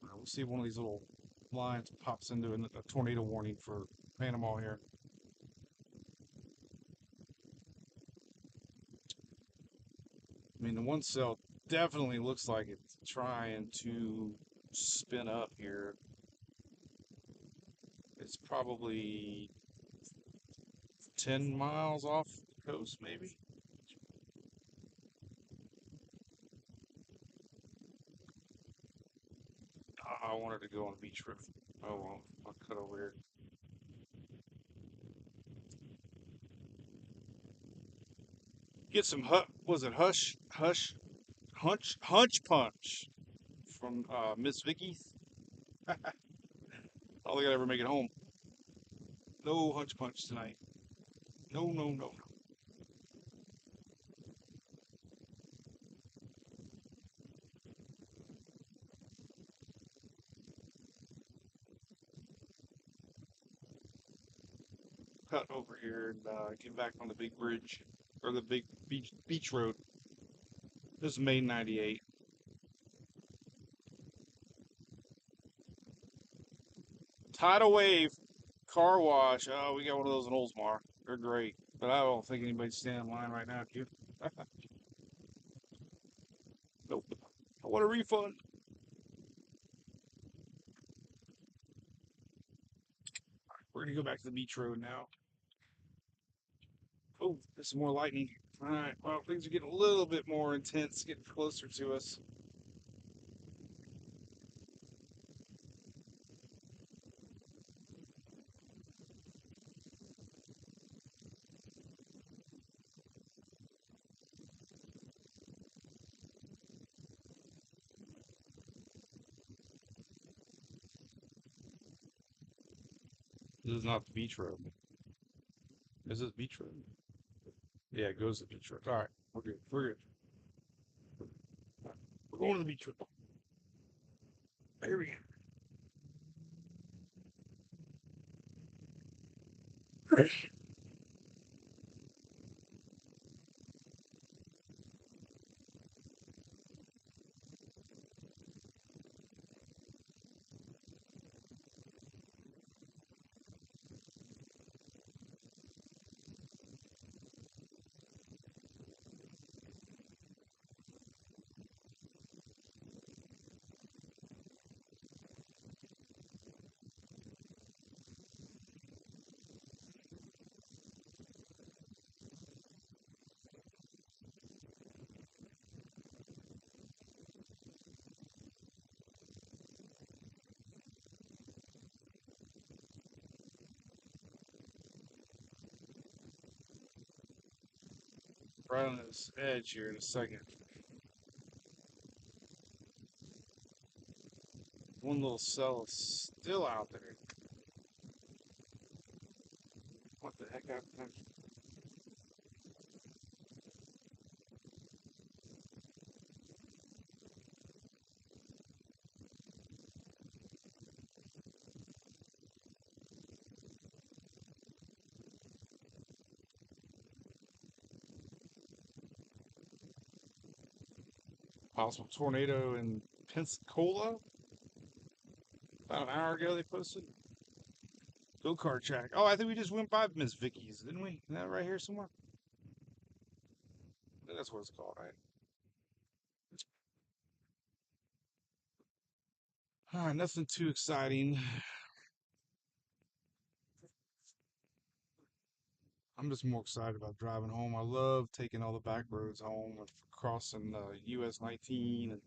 We'll see if one of these little lines pops into a tornado warning for Panama here. I mean, the one cell definitely looks like it's trying to spin up here. It's probably 10 miles off the coast, maybe. I wanted to go on the beach road. Oh well, I'll cut over here. Get some was it hunch punch from Miss Vicky's. I don't think I'll ever make it home. No hunch punch tonight. No, no, no, no. Cut over here and get back on the big bridge or the big beach road. This is May '98. Tidal wave car wash. Oh, we got one of those in Oldsmar. They're great, but I don't think anybody's standing in line right now, do you? Nope. I want a refund. We're gonna go back to the beach road now. Oh, there's some more lightning. All right. Well, things are getting a little bit more intense, getting closer to us. This is not the beach road. Is this beach road? Yeah, it goes to the beach road. All right, we're good. We're good. We're going to the beach road. Here we go. Right on this edge here in a second. One little cell is still out there. What the heck happened? Possible tornado in Pensacola. About an hour ago they posted. Go-kart track. Oh, I think we just went by Miss Vicky's, didn't we? Isn't that right here somewhere? I think that's what it's called, right? All right, nothing too exciting. I'm just more excited about driving home. I love taking all the back roads home and crossing US 19 and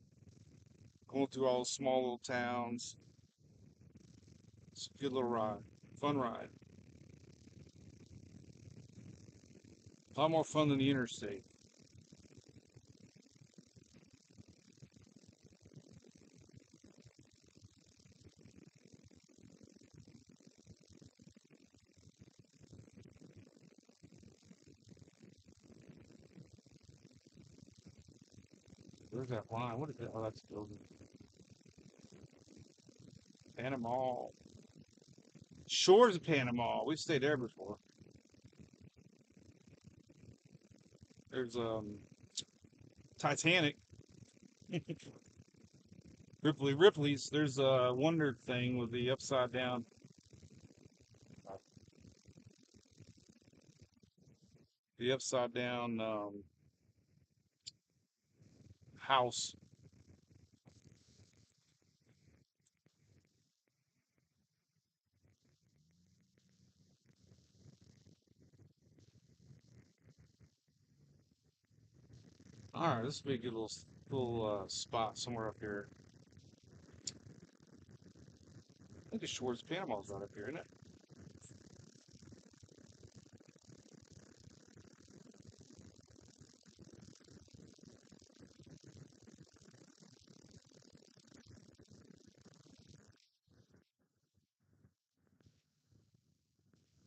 going through all the small little towns. It's a good little ride. Fun ride. A lot more fun than the interstate. Where's that line? What is that? Oh, that's building. Panama. Shores of Panama. We've stayed there before. There's Titanic. Ripley's. There's a Wonder thing with the upside down, house. All right, this would be a good little spot somewhere up here. I think the Shores of Panama's right up here, isn't it?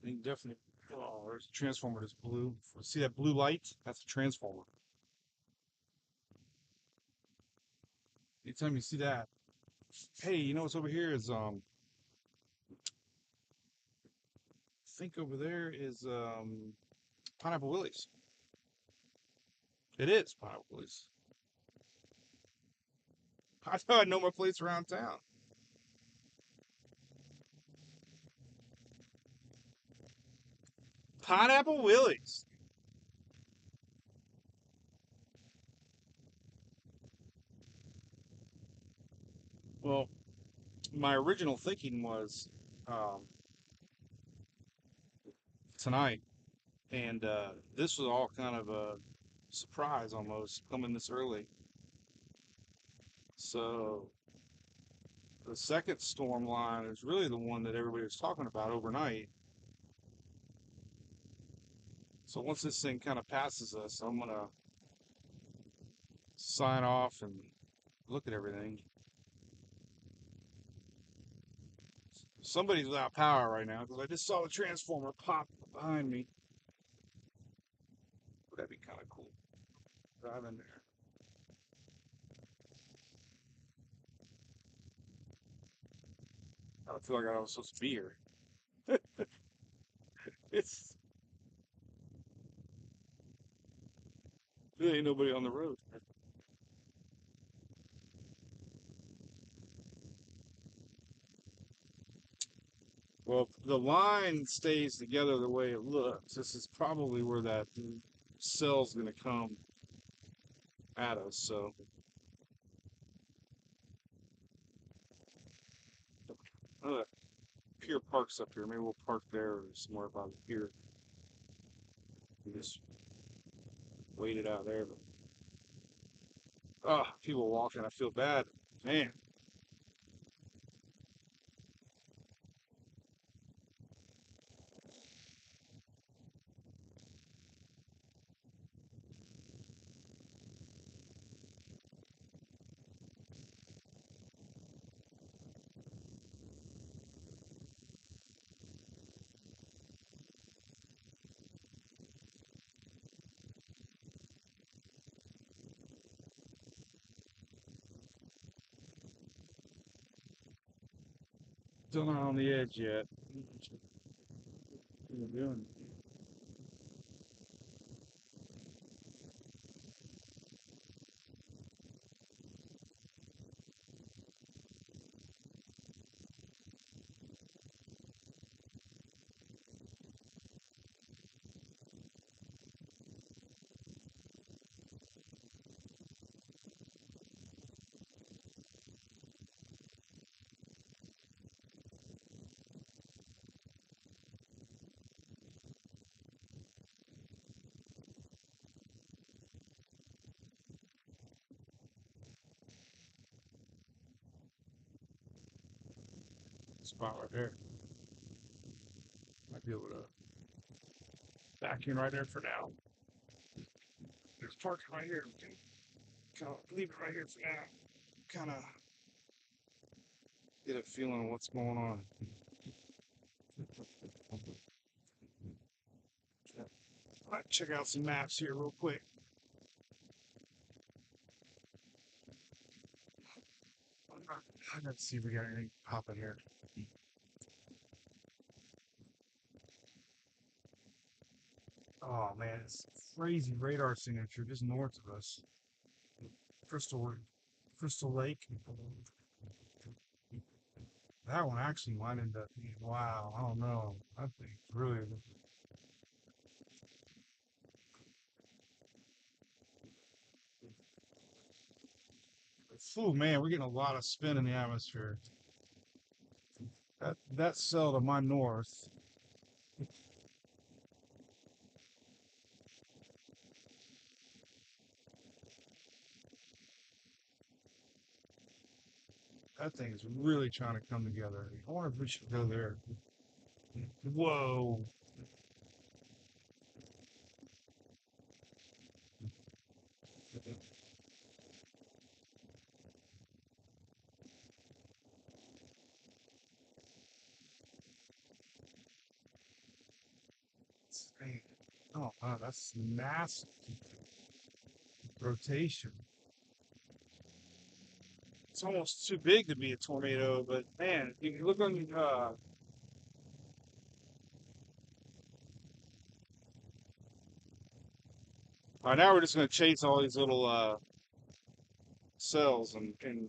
I think definitely. Oh, there's a transformer that's blue. See that blue light? That's a transformer. Anytime you see that, hey, you know what's over here is I think over there is Pineapple Willie's. It is Pineapple Willie's. I thought I know my place around town. Pineapple Willie's. Well, my original thinking was um, tonight, and this was all kind of a surprise almost coming this early. So the second storm line is really the one that everybody was talking about overnight. So once this thing kind of passes us, I'm gonna sign off and look at everything. Somebody's without power right now because I just saw the transformer pop behind me. That'd be kind of cool. Drive in there. I feel like I was supposed to be here. It's there ain't nobody on the road. Well, if the line stays together the way it looks, this is probably where that cell's going to come at us. So, pier parks up here. Maybe we'll park there or somewhere about here. We just wait it out there. But, people walking. I feel bad. Man, still not on the edge yet. What are you doing? Spot right there. Might be able to back in right there for now. There's parking right here. Kind of leave it right here for now. Kind of get a feeling of what's going on. Might check out some maps here real quick. I gotta see if we got anything popping here. Oh man, it's crazy radar signature just north of us. Crystal Crystal Lake. That one actually might end up being wow. I don't know. I think it's really. Oh man, we're getting a lot of spin in the atmosphere. That cell to my north. That thing is really trying to come together. I wonder if we should go there. Whoa. Man. Oh wow, that's massive rotation. It's almost too big to be a tornado, but man, you can look on all right, now we're just gonna chase all these little cells and kind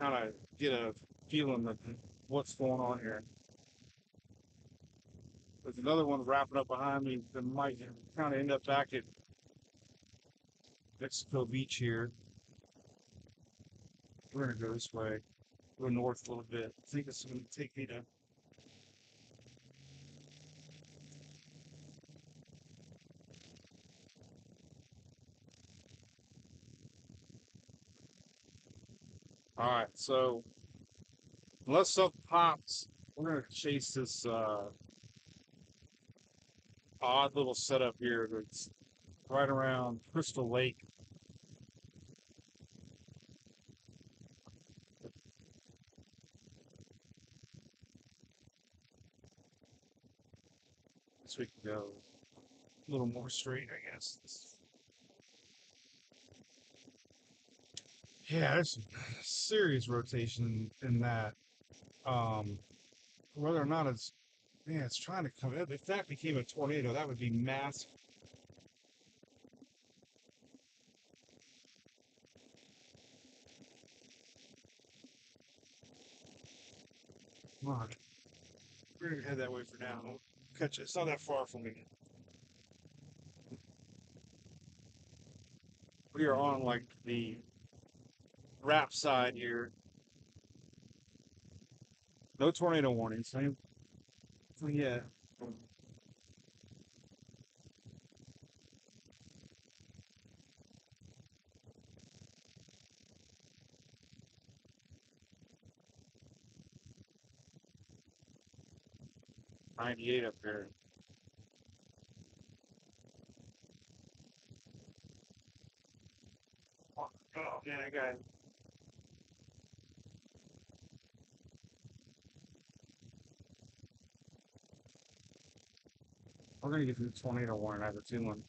of get a feeling of what's going on here. There's another one wrapping up behind me that might kind of end up back at Mexico Beach here. We're gonna go this way, go north a little bit. I think it's gonna take me to. All right, so unless something pops, we're gonna chase this odd little setup here that's right around Crystal Lake. So we can go a little more straight, I guess. Yeah, there's some serious rotation in that. Um, Whether or not it's, man, it's trying to come. If that became a tornado, that would be massive. Come on, we're gonna head that way for now. We'll catch it. It's not that far from me. We are on like the wrap side here. No tornado warnings. Yeah. 98 up there. Oh man, I got. We're gonna get through the tornado warning. I have a feeling.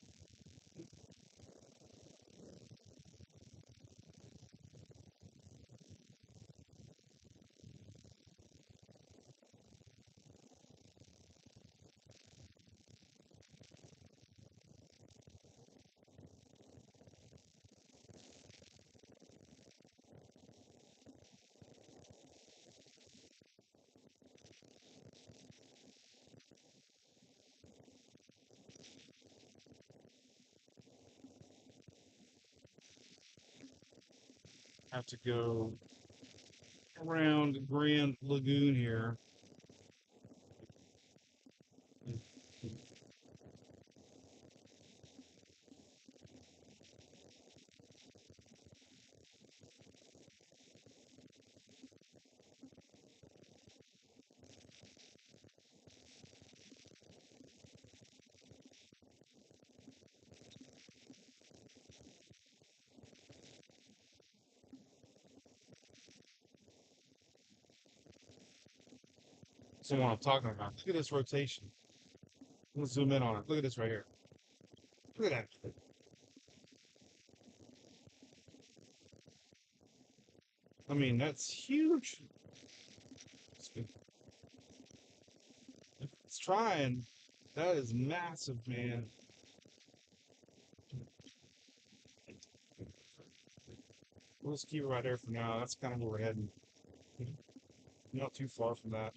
Have to go around Grand Lagoon here. That's the one I'm talking about. Look at this rotation. Let's zoom in on it. Look at this right here. Look at that. I mean, that's huge. It's trying. That is massive, man. We'll just keep it right there for now. That's kind of where we're heading. Not too far from that.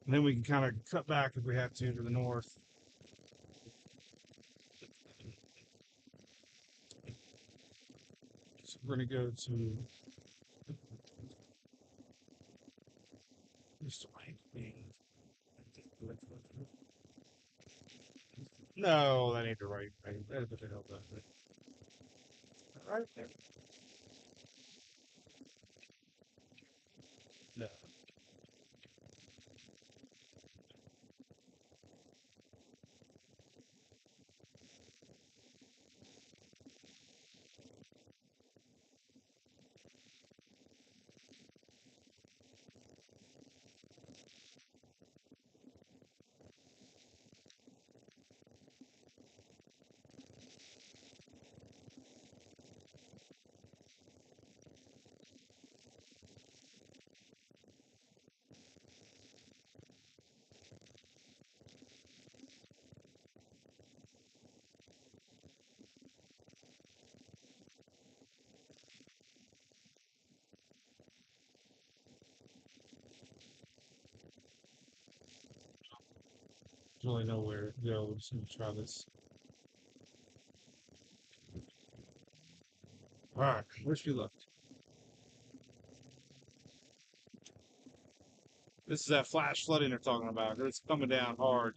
And then we can kind of cut back if we have to the north. So we're going to go to. Where's the right thing? No, that ain't the right thing. That's what the hell that thing. Right there. No. There's really nowhere to go. We're just going to try this. All right. Wish we luck. This is that flash flooding they're talking about. It's coming down hard.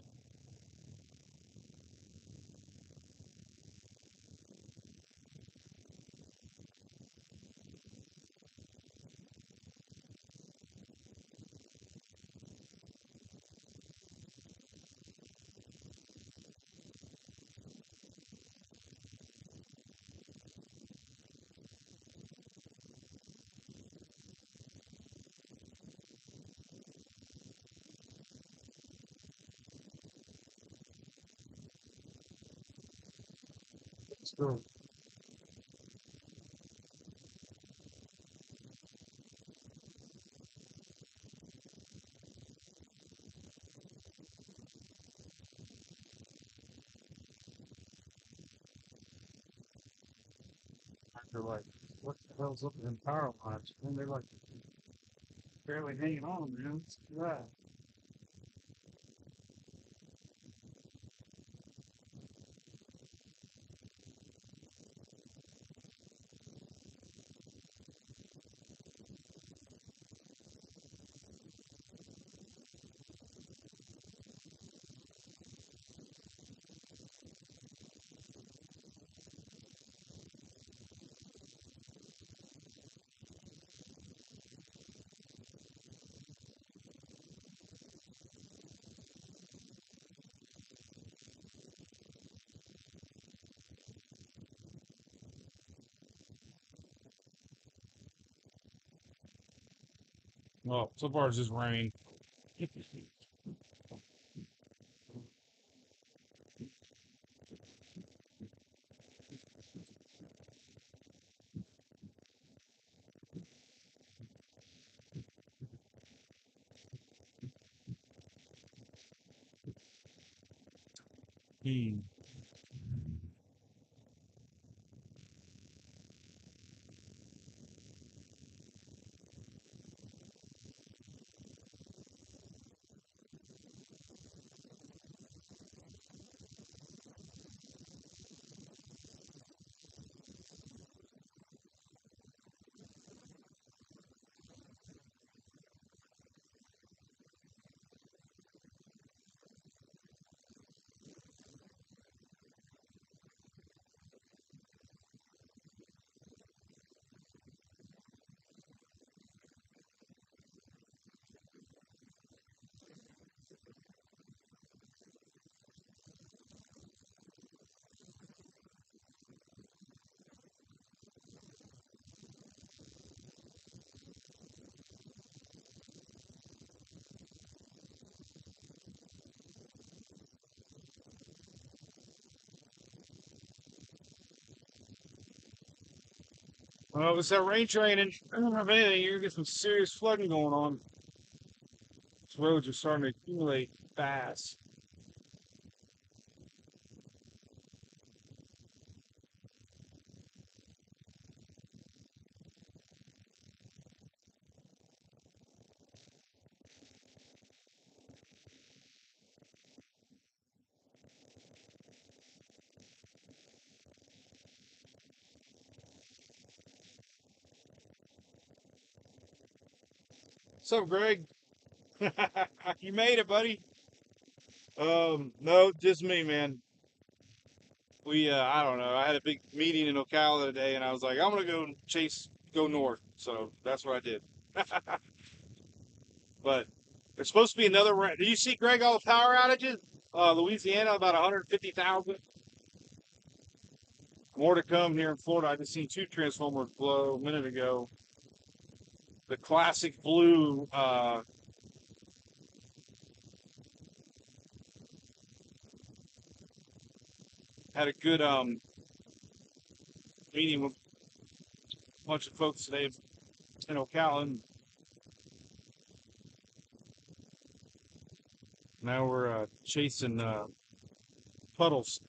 So, they're like, what the hell's up with them power lines? And they're like, barely hanging on, man. Let's do that. Well, so far it's just rain. Hmm. Well, it's that rain training. Oh, man, you're gonna get some serious flooding going on. These roads are starting to accumulate fast. What's up, Greg? You made it, buddy. No, just me, man. I don't know. I had a big meeting in Ocala today, and I was like, I'm gonna go north. So that's what I did. But there's supposed to be another. Do you see, Greg, all the power outages? Louisiana, about 150,000. More to come here in Florida. I just seen two transformers blow a minute ago. The classic blue had a good meeting with a bunch of folks today in Ocala. And now we're chasing puddles.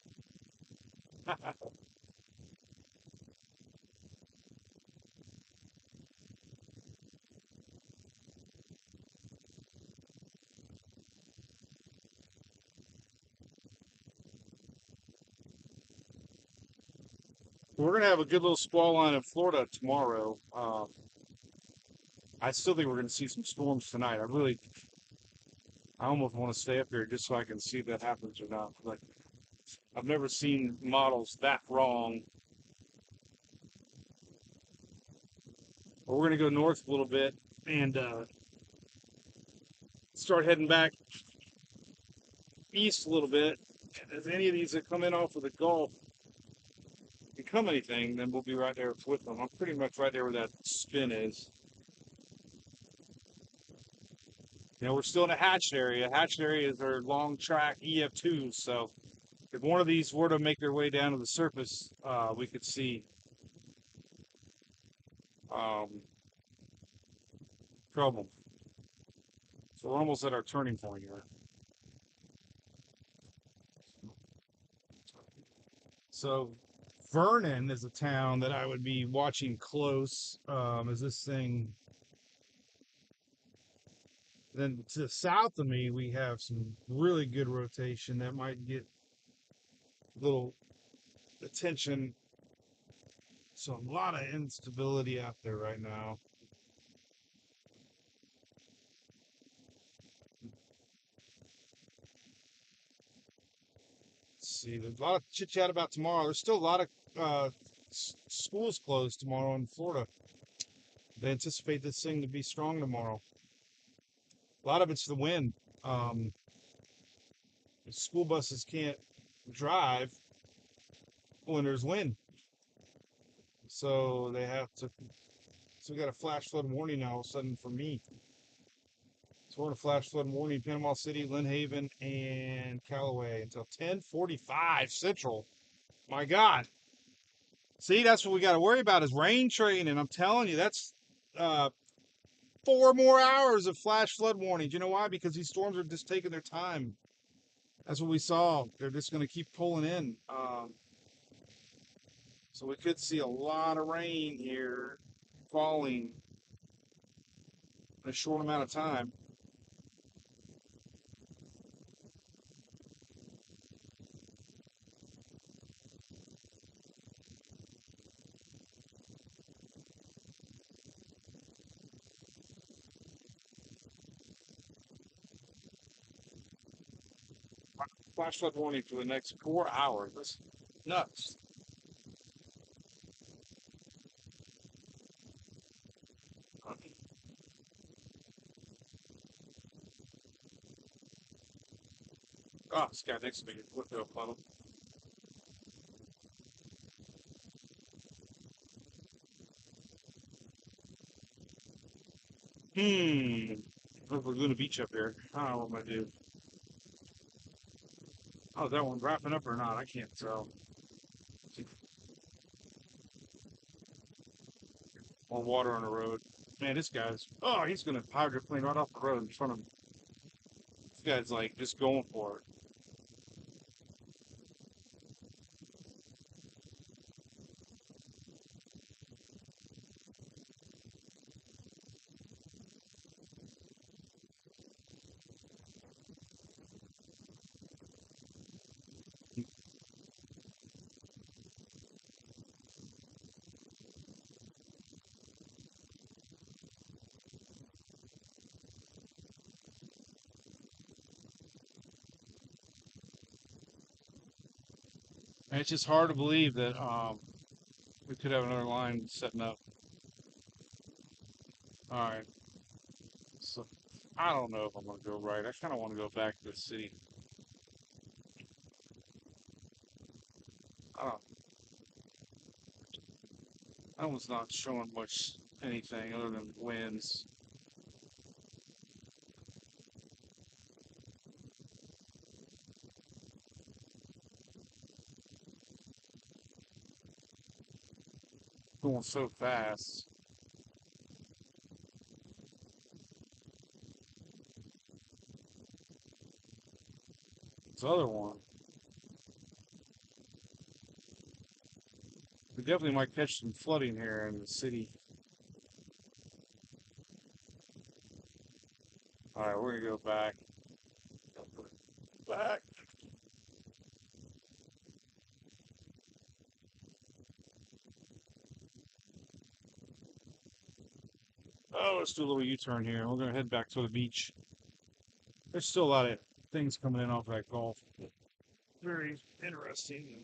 We're gonna have a good little squall line in Florida tomorrow. I still think we're gonna see some storms tonight. I almost want to stay up here just so I can see if that happens or not. But I've never seen models that wrong. But we're gonna go north a little bit and start heading back east a little bit. If any of these that come in off of the Gulf become anything, then we'll be right there with them. I'm pretty much right there where that spin is. We're still in a hatched area. Hatched areas are long track EF2s, so If one of these were to make their way down to the surface, we could see um, trouble. So we're almost at our turning point here. So Vernon is a town that I would be watching close as this thing. Then to the south of me, we have some really good rotation that might get a little attention. So a lot of instability out there right now. Let's see, there's a lot of chit chat about tomorrow. There's still a lot of schools closed tomorrow in Florida. They anticipate this thing to be strong tomorrow. A lot of it's the wind. Um, School buses can't drive when there's wind, so they have to. So we got a flash flood warning now all of a sudden for me. So we're in a flash flood warning: Panama City, Lynn Haven, and Callaway until 10:45 Central. My God. See, that's what we got to worry about is rain train, and I'm telling you, that's uh, 4 more hours of flash flood warnings. You know why? Because these storms are just taking their time. That's what we saw. They're just going to keep pulling in. So we could see a lot of rain here falling in a short amount of time. Flash flood warning for the next 4 hours. That's nuts. Oh, this guy next to me flipped to a puddle. Look, Laguna Beach up here. I don't know what I'm gonna do. Oh, is that one wrapping up or not? I can't tell. More water on the road. Man, this guy's. Oh, he's gonna hydroplane right off the road in front of me. This guy's like just going for it. And it's just hard to believe that we could have another line setting up. All right. So I don't know if I'm gonna go right. I kind of want to go back to the city. I don't. That one's not showing much anything other than winds. Going so fast. This other one, we definitely might catch some flooding here in the city. All right, we're gonna go back. Back. Oh, let's do a little U-turn here. We're gonna head back to the beach. There's still a lot of things coming in off that Gulf. Very interesting.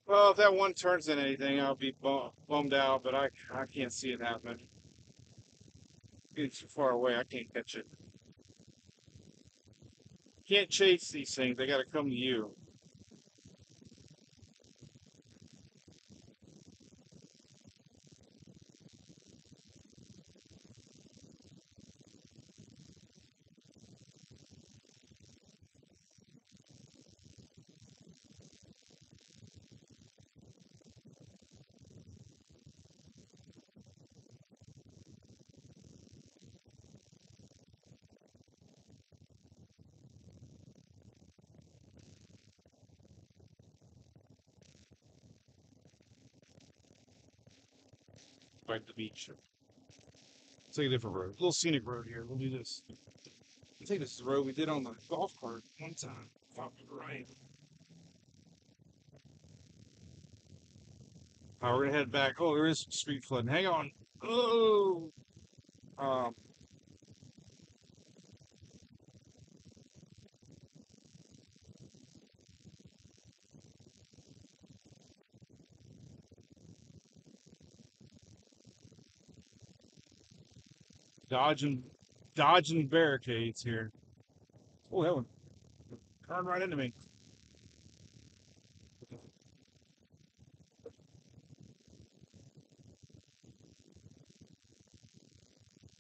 Well, if that one turns in anything, I'll be bummed out, but I can't see it happening. It's too far away. I can't catch it. Can't chase these things. They got to come to you. Right at the beach. Let's take a different road. A little scenic road here. We'll do this. I think this is the road we did on the golf cart one time. If I remember right. All right, we're gonna head back. Oh, there is some street flooding. Hang on. Oh, um, dodging, dodging barricades here. Oh, that one turned right into me.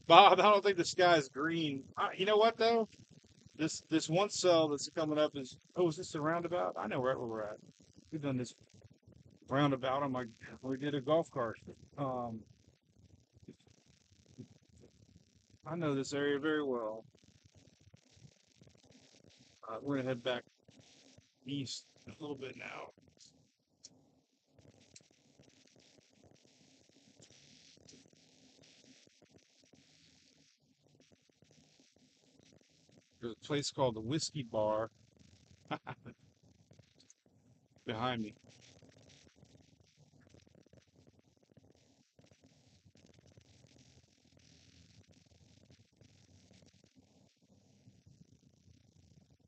Bob, I don't think the sky's green. You know what though? This one cell that's coming up is. Oh, is this the roundabout? I know right where we're at. We've done this roundabout on my. We did a golf cart. Um, I know this area very well. We're gonna head back east a little bit now. There's a place called the Whiskey Bar behind me.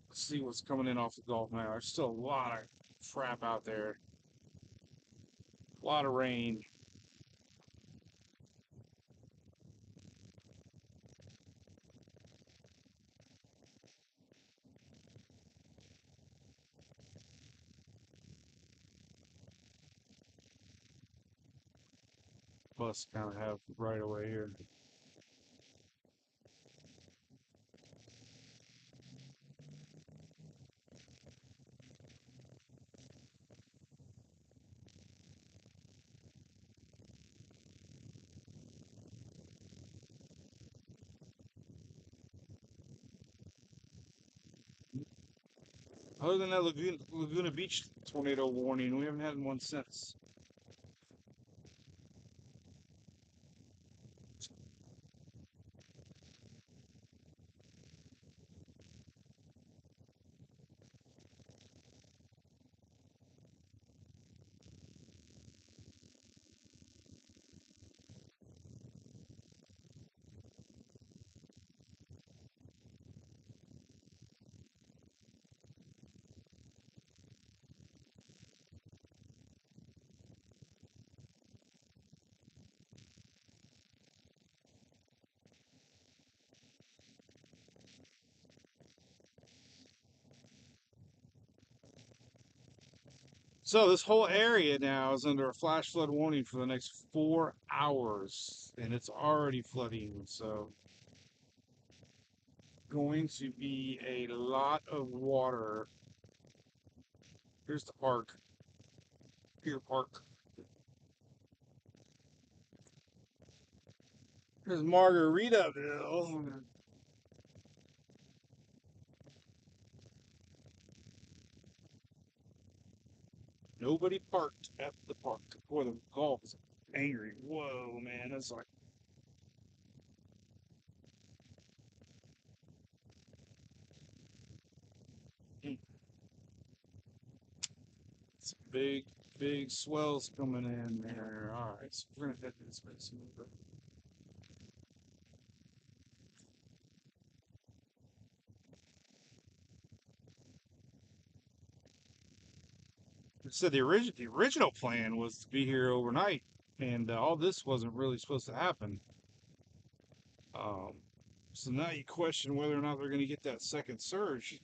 Let's see what's coming in off the Gulf now. There's still a lot of crap out there. A lot of rain. Plus, kind of have right away here. Other than that Laguna Beach tornado warning, we haven't had one since. So this whole area now is under a flash flood warning for the next 4 hours, and it's already flooding. So going to be a lot of water. Here's the park. Pier Park. Here's Margaritaville. Nobody parked at the park. Boy, the golf is angry. Whoa, man. That's like it's big, big swells coming in there. All right, so we're gonna head this way. So the original plan was to be here overnight, and all this wasn't really supposed to happen. Um, so now you question whether or not they're going to get that second surge.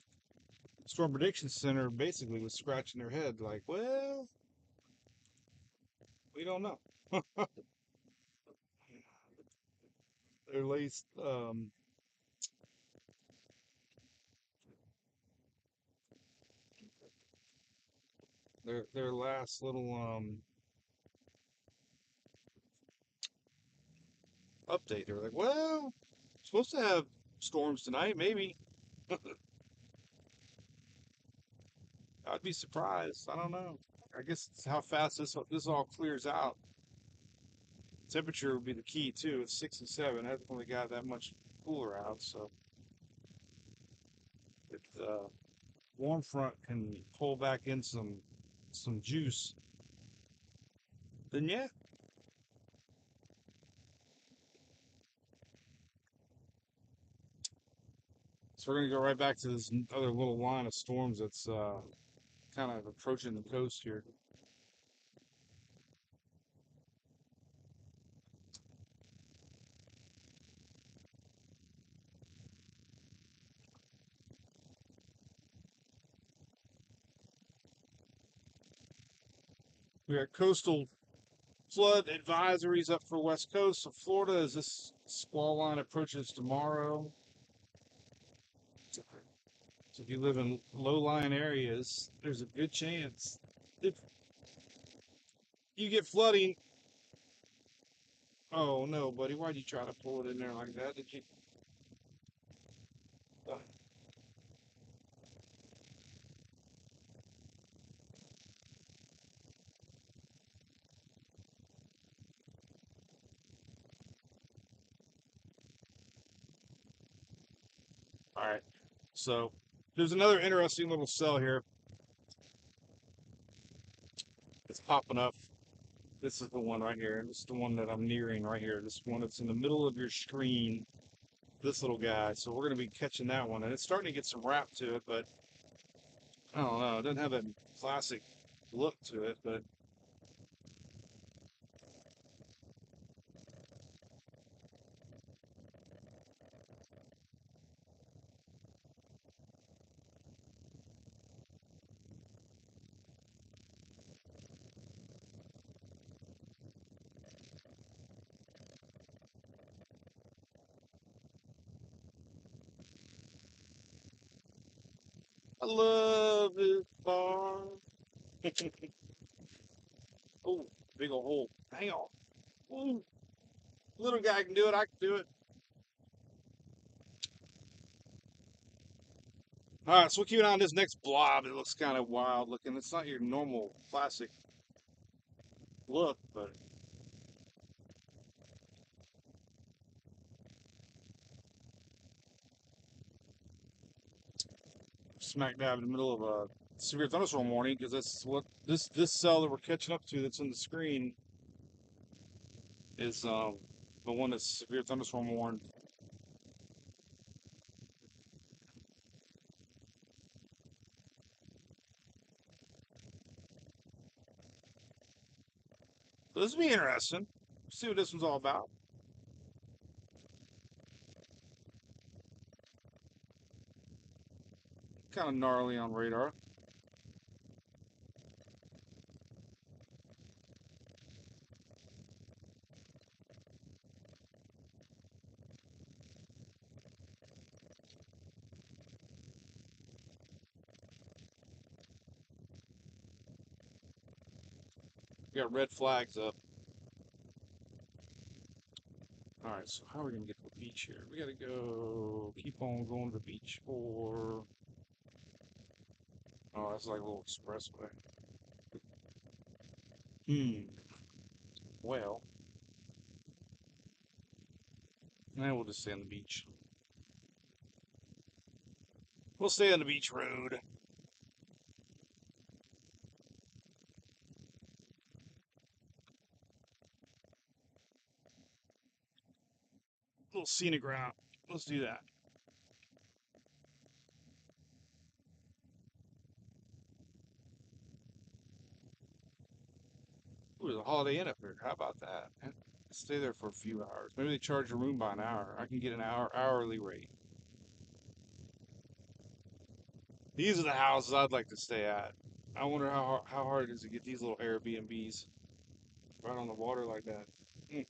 Storm Prediction Center basically was scratching their head, like, well, we don't know. Their last, their last little update. They were like, well, supposed to have storms tonight, maybe. I'd be surprised. I don't know. I guess it's how fast this all clears out. Temperature would be the key too. It's 67. It hasn't really got that much cooler out, so if the warm front can pull back in some juice, then yeah. So we're gonna go right back to this other little line of storms that's kind of approaching the coast here. We got coastal flood advisories up for West Coast of Florida as this squall line approaches tomorrow. So if you live in low-lying areas, there's a good chance if you get flooding. Oh no, buddy, why'd you try to pull it in there like that? Did you? Uh, all right. So there's another interesting little cell here. It's popping up. This is the one right here. This is the one that I'm nearing right here. This one that's in the middle of your screen. This little guy. So we're going to be catching that one, and it's starting to get some wrap to it, but I don't know. It doesn't have a classic look to it, but I love this bar. Oh, big old hole. Hang on. Ooh, little guy can do it. I can do it. All right, so we'll keep an eye on this next blob. It looks kind of wild looking. It's not your normal classic look, but smack dab in the middle of a severe thunderstorm warning because that's what this cell that we're catching up to that's on the screen is the one that's severe thunderstorm warned. So this will be interesting. See what this one's all about. Kind of gnarly on radar. We got red flags up. All right, so how are we gonna get to the beach here? We gotta go. Keep on going to the beach, or oh, that's like a little expressway. Hmm. Well, now we'll just stay on the beach. We'll stay on the beach road. Little scenic route. Let's do that. Ooh, there's a Holiday Inn up here. How about that? Stay there for a few hours. Maybe they charge a room by an hour. I can get an hourly rate. These are the houses I'd like to stay at. I wonder how hard it is to get these little Airbnbs right on the water like that. Hmm.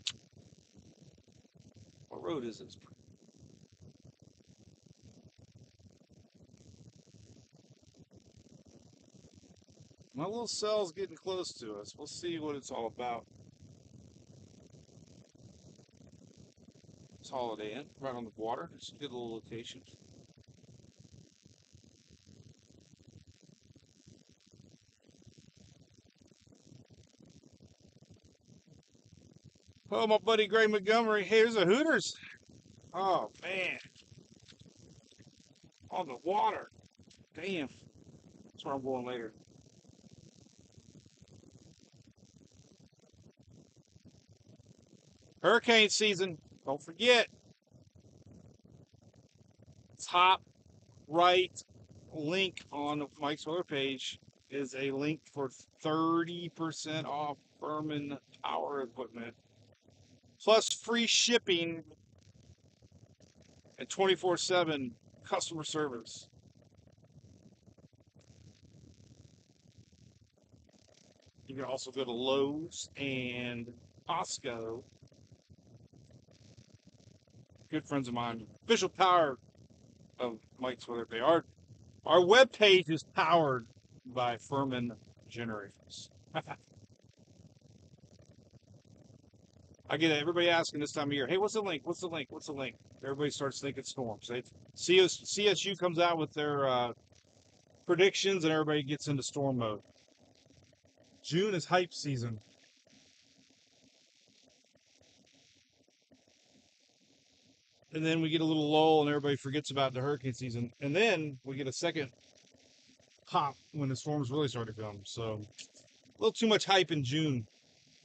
What road is this? My little cell's getting close to us. We'll see what it's all about. It's Holiday Inn, right on the water. It's a good little location. Oh, my buddy Gray Montgomery. Hey, there's a Hooters. Oh, man. On the water. Damn. That's where I'm going later. Hurricane season. Don't forget. Top right link on Mike's Weather page is a link for 30% off Furman power equipment, plus free shipping and 24/7 customer service. You can also go to Lowe's and Costco. Good friends of mine. Official power of Mike's Weather page. Our web page is powered by Furman generators. I get everybody asking this time of year, hey, what's the link? What's the link? What's the link? Everybody starts thinking storms. CSU comes out with their predictions and everybody gets into storm mode. June is hype season. And then we get a little lull and everybody forgets about the hurricane season. And then we get a second pop when the storms really start to come. So a little too much hype in June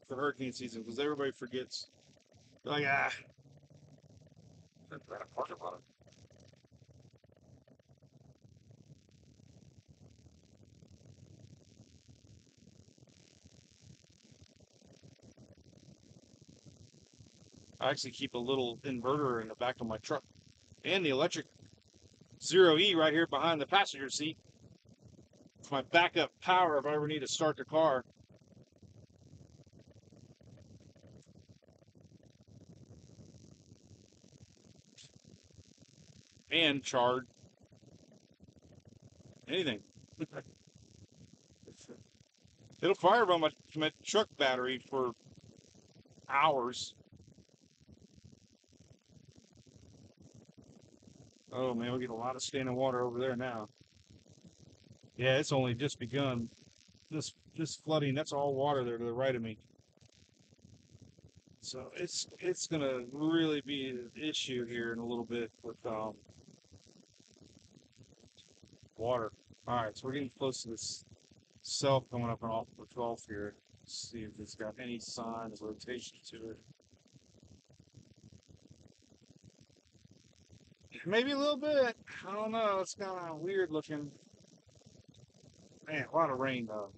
for hurricane season because everybody forgets. They're like, I actually keep a little inverter in the back of my truck and the electric Zero E right here behind the passenger seat. It's my backup power if I ever need to start the car. And charge anything. It'll fire run my truck battery for hours. Oh man, we get a lot of standing water over there now. Yeah, it's only just begun. This flooding, that's all water there to the right of me. So it's gonna really be an issue here in a little bit with water. All right, so we're getting close to this cell coming up and off the 12th here. Let's see if it's got any sign of rotation to it. Maybe a little bit. I don't know. It's kind of weird looking. Man, a lot of rain though.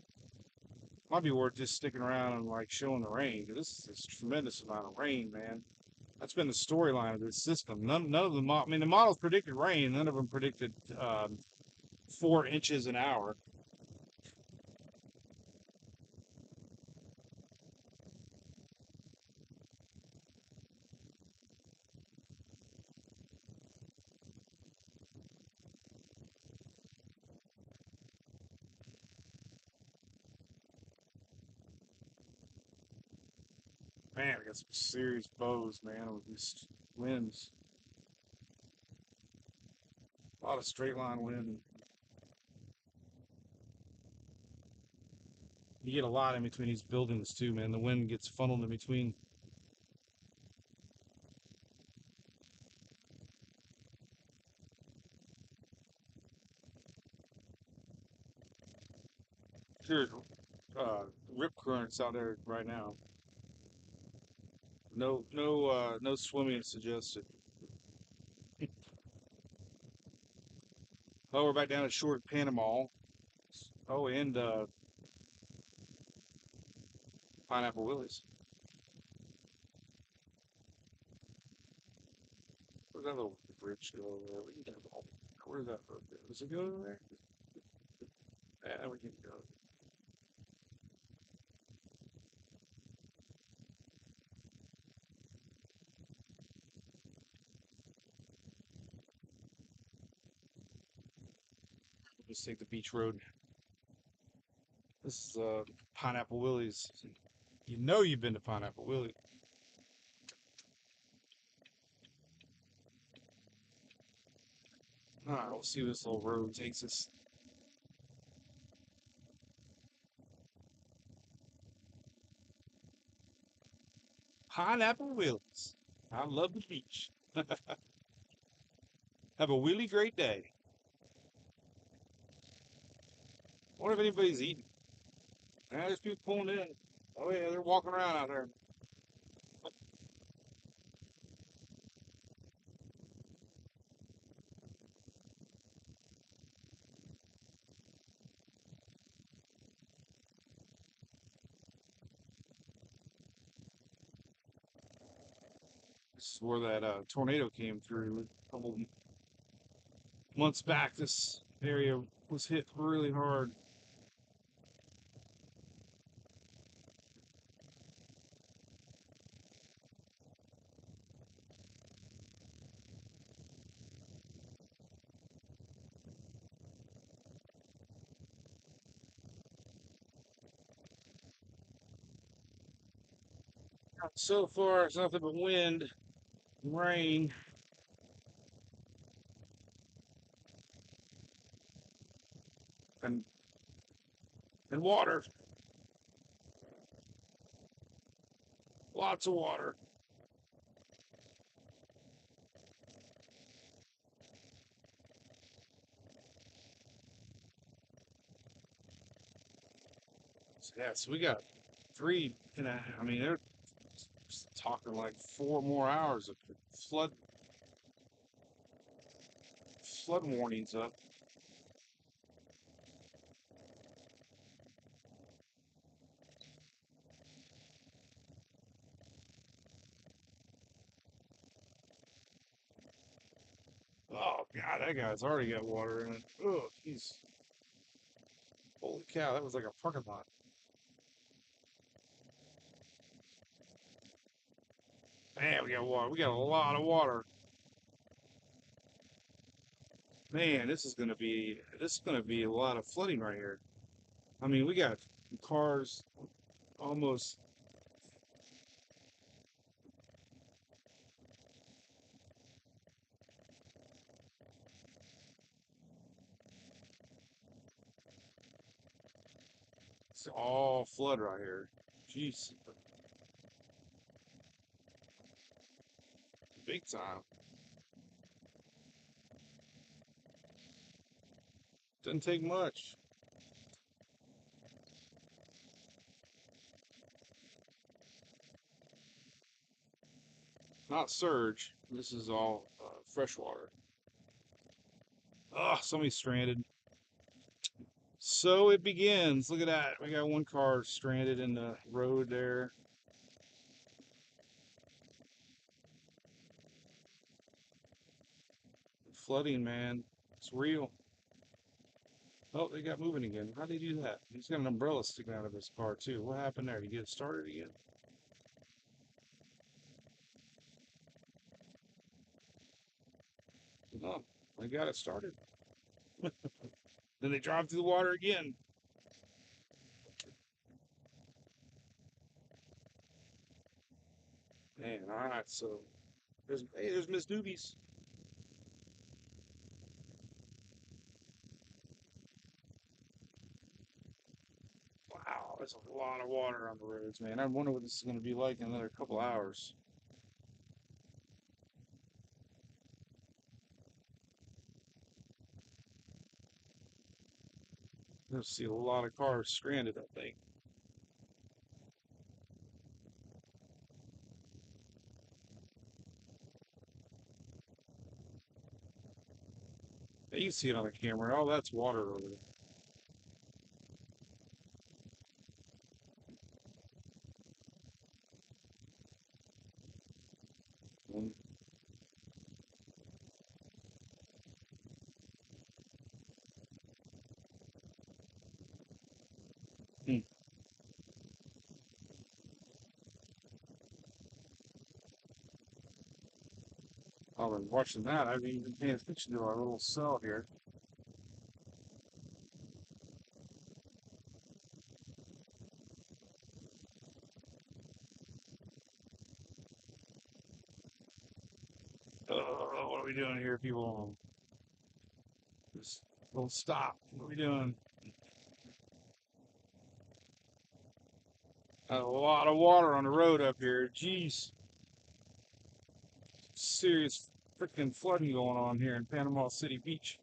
Might be worth just sticking around and like showing the rain. This is a tremendous amount of rain, man. That's been the storyline of this system. None of the I mean, the models predicted rain. None of them predicted 4 inches an hour. Man, I got some serious bows, man, with these winds. A lot of straight line wind. You get a lot in between these buildings too, man. The wind gets funneled in between. There's rip currents out there right now. No swimming suggested. Oh, we're back down at shore at Panama. Oh, and Pineapple Willies. Where's that little bridge go over there? We can go. Where's that road go? Does it go over there? Yeah, we can go. Just take the beach road. This is Pineapple Willies. You know you've been to Pineapple Willie. All right, we'll see where this little road takes us. Pineapple Willis. I love the beach. Have a really great day. I wonder if anybody's eating. Yeah, there's people pulling in. Oh yeah, they're walking around out there. This is where that tornado came through a couple months back. This area was hit really hard. So far, it's nothing but wind, rain, and water. Lots of water. So, yeah, so we got three and a, I mean, they're talking like 4 more hours of flood flood warnings up. Oh God, that guy's already got water in it. Oh, he's holy cow, that was like a parking lot. Man, we got water. We got a lot of water. Man, this is gonna be a lot of flooding right here. I mean, we got cars almost. It's all flood right here. Jeez, big time. Doesn't take much. Not surge. This is all fresh water. Oh, somebody's stranded. So it begins. Look at that. We got one car stranded in the road there. Flooding, man. It's real. Oh, they got moving again. How'd they do that? He's got an umbrella sticking out of his car, too. What happened there? You get it started again? Oh, they got it started. Then they drive through the water again. Man, all right. So there's Miss Doobies. Wow, there's a lot of water on the roads, man. I wonder what this is going to be like in another couple hours. You'll see a lot of cars stranded, I think. Yeah, you can see it on the camera. Oh, that's water over there. Hmm. I've been watching that. I haven't even been paying attention to our little cell here. What are we doing here, people? Just don't stop. What are we doing? A lot of water on the road up here. Jeez, serious freaking flooding going on here in Panama City Beach.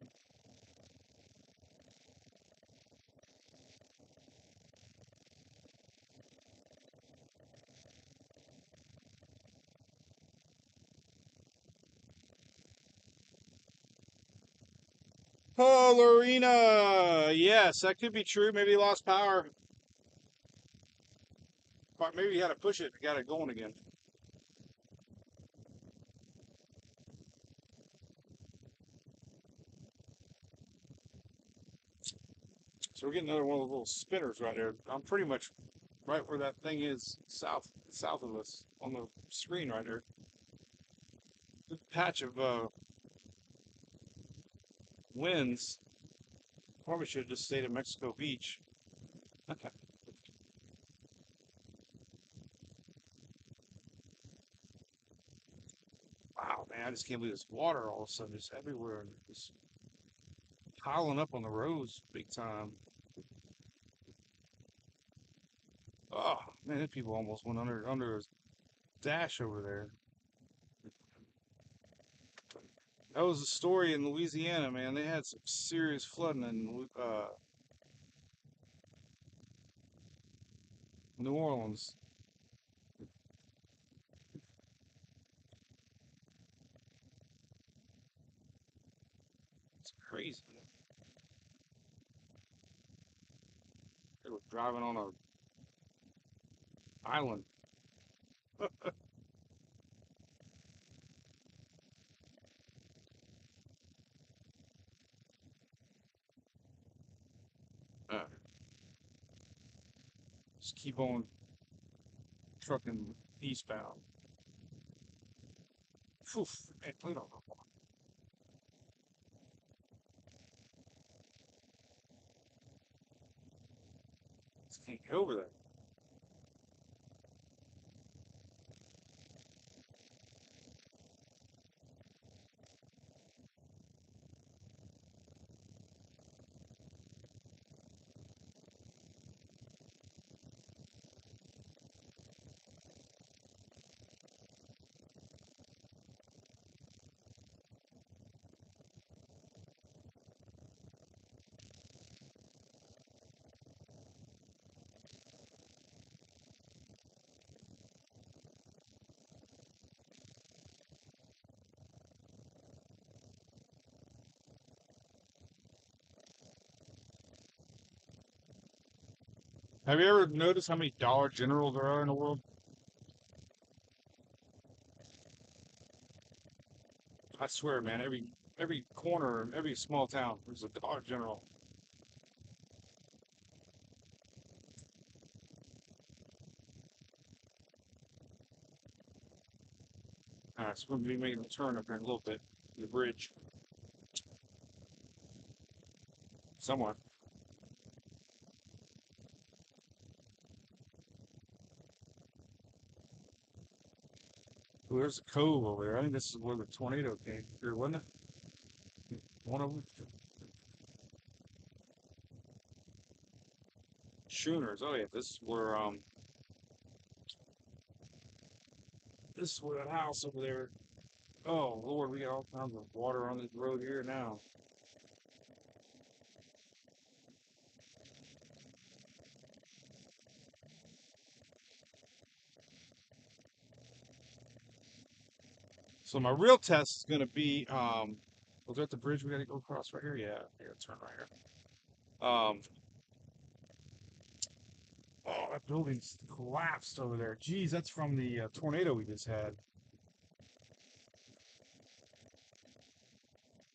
Oh, Lorena. Yes, that could be true. Maybe he lost power. But maybe he had to push it and got it going again. So we're getting another one of those little spinners right there. I'm pretty much right where that thing is, south of us on the screen right there. Good patch of winds. Probably should have just stayed at Mexico Beach. Wow, man, I just can't believe this water all of a sudden is everywhere and just piling up on the roads big time. Oh man, people almost went under a dash over there. That was a story in Louisiana, man. They had some serious flooding in New Orleans. It's crazy. They were driving on a island. Uh, just keep on trucking eastbound. Phew, man, we don't know. Just can't get over that. Have you ever noticed how many Dollar Generals there are in the world? I swear, man, every corner, every small town, there's a Dollar General. All right, so we're gonna be making a turn up here in a little bit. The bridge, somewhere. Ooh, there's a cove over there. I think this is where the tornado came through, wasn't it? One of them. Schooners. Oh yeah, this is where that house over there. Oh Lord, we got all kinds of water on this road here now. So my real test is gonna be was that the bridge we gotta go across right here? Yeah, we gotta turn right here. Oh, that building's collapsed over there. Geez, that's from the tornado we just had.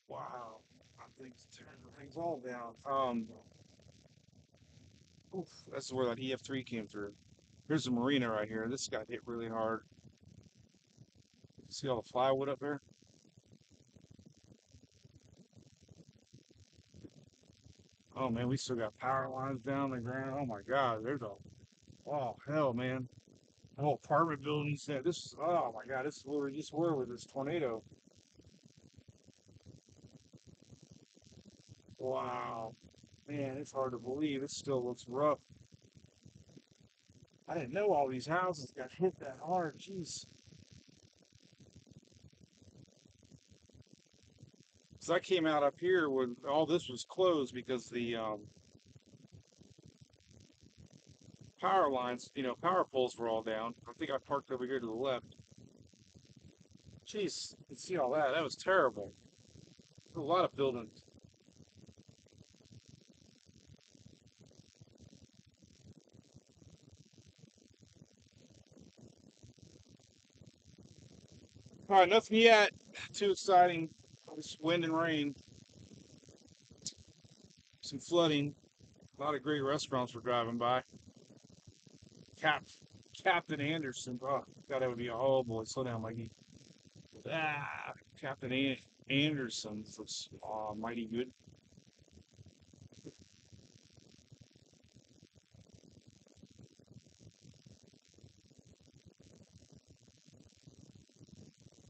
Wow, that thing's tearing the things all down. Oof, that's where that EF3 came through. Here's the marina right here. This got hit really hard. See all the plywood up there? Oh man, we still got power lines down the ground. Oh my God, there's a oh hell, man. The whole apartment buildings there. This is oh my God, this is where we just were with this tornado. Wow, man, it's hard to believe. It still looks rough. I didn't know all these houses got hit that hard. Jeez. Because I came out up here when all this was closed because the power lines, power poles were all down. I think I parked over here to the left. Jeez, you can see all that. That was terrible. A lot of buildings. All right, nothing yet. Too exciting. Just wind and rain. Some flooding. A lot of great restaurants we're driving by. Cap, Captain Anderson. Oh, God, that would be a oh boy. Slow down, Mikey. Ah, Captain Anderson looks mighty good.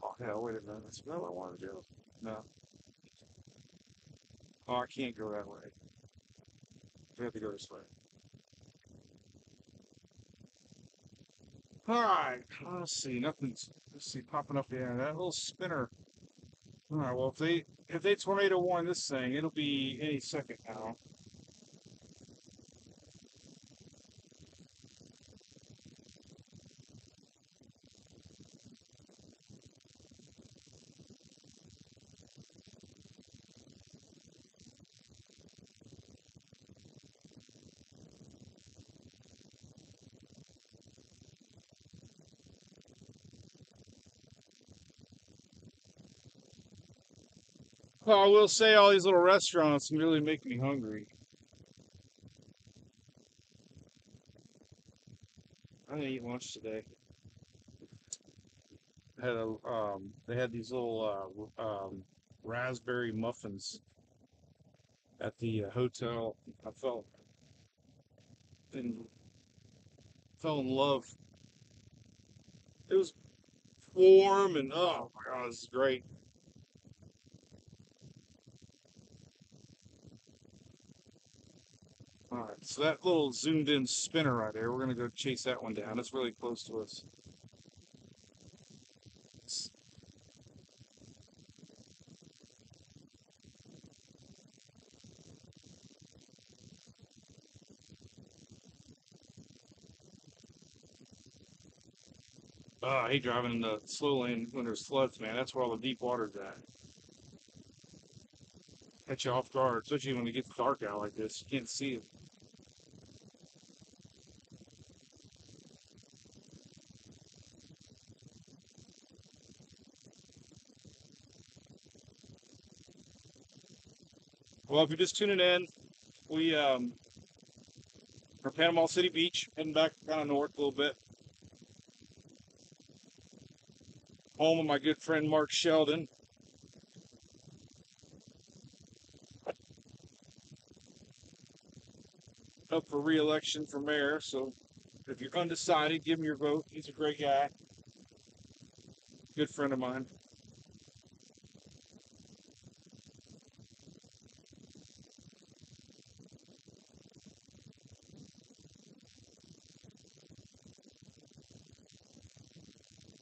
Oh hell, wait a minute. That's what I want to do. No. Oh, I can't go that way. I have to go this way. All right. Let's see. Nothing's. Let's see. Popping up there. That little spinner. All right. Well, if they tornado warn this thing, it'll be any second now. Well, I will say all these little restaurants really make me hungry. I didn't eat lunch today. They had these little raspberry muffins at the hotel. I in, fell in love. It was warm and oh my god, this is great. All right, so that little zoomed in spinner right there, we're gonna go chase that one down. It's really close to us. I hate driving in the slow lane when there's floods, man. That's where all the deep water's at. Catch you off guard, especially when it gets dark out like this. You can't see it. Well, if you're just tuning in, we are Panama City Beach, heading back kind of north a little bit. Home of my good friend Mark Sheldon, up for re-election for mayor. So if you're undecided, give him your vote. He's a great guy, good friend of mine.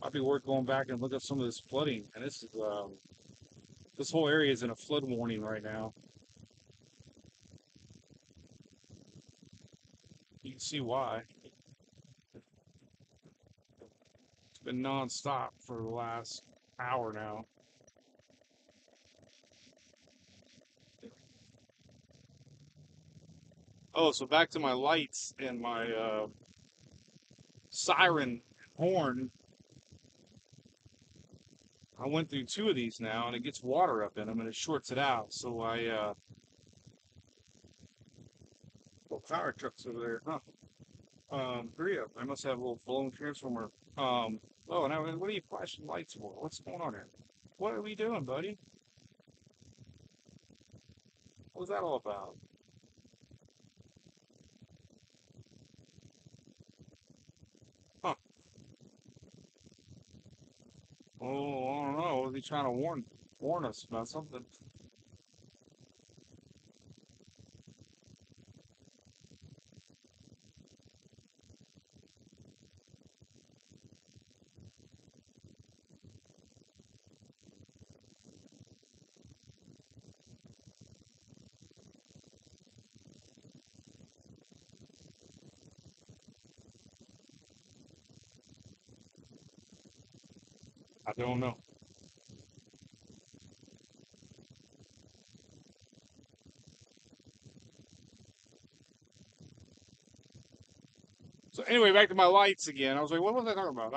I'd be worth going back and look at some of this flooding. And this whole area is in a flood warning right now. You can see why. It's been nonstop for the last hour now. Oh, so back to my lights and my siren horn. I went through two of these now, and it gets water up in them, and it shorts it out. So well, fire trucks over there, huh? Three of them. I must have a little blown transformer. Oh, now what are you flashing lights for? What's going on here? What are we doing, buddy? What was that all about? Huh? Oh, I don't know. Was he trying to warn us about something? I don't know. So anyway, back to my lights again. I was like, what was I talking about?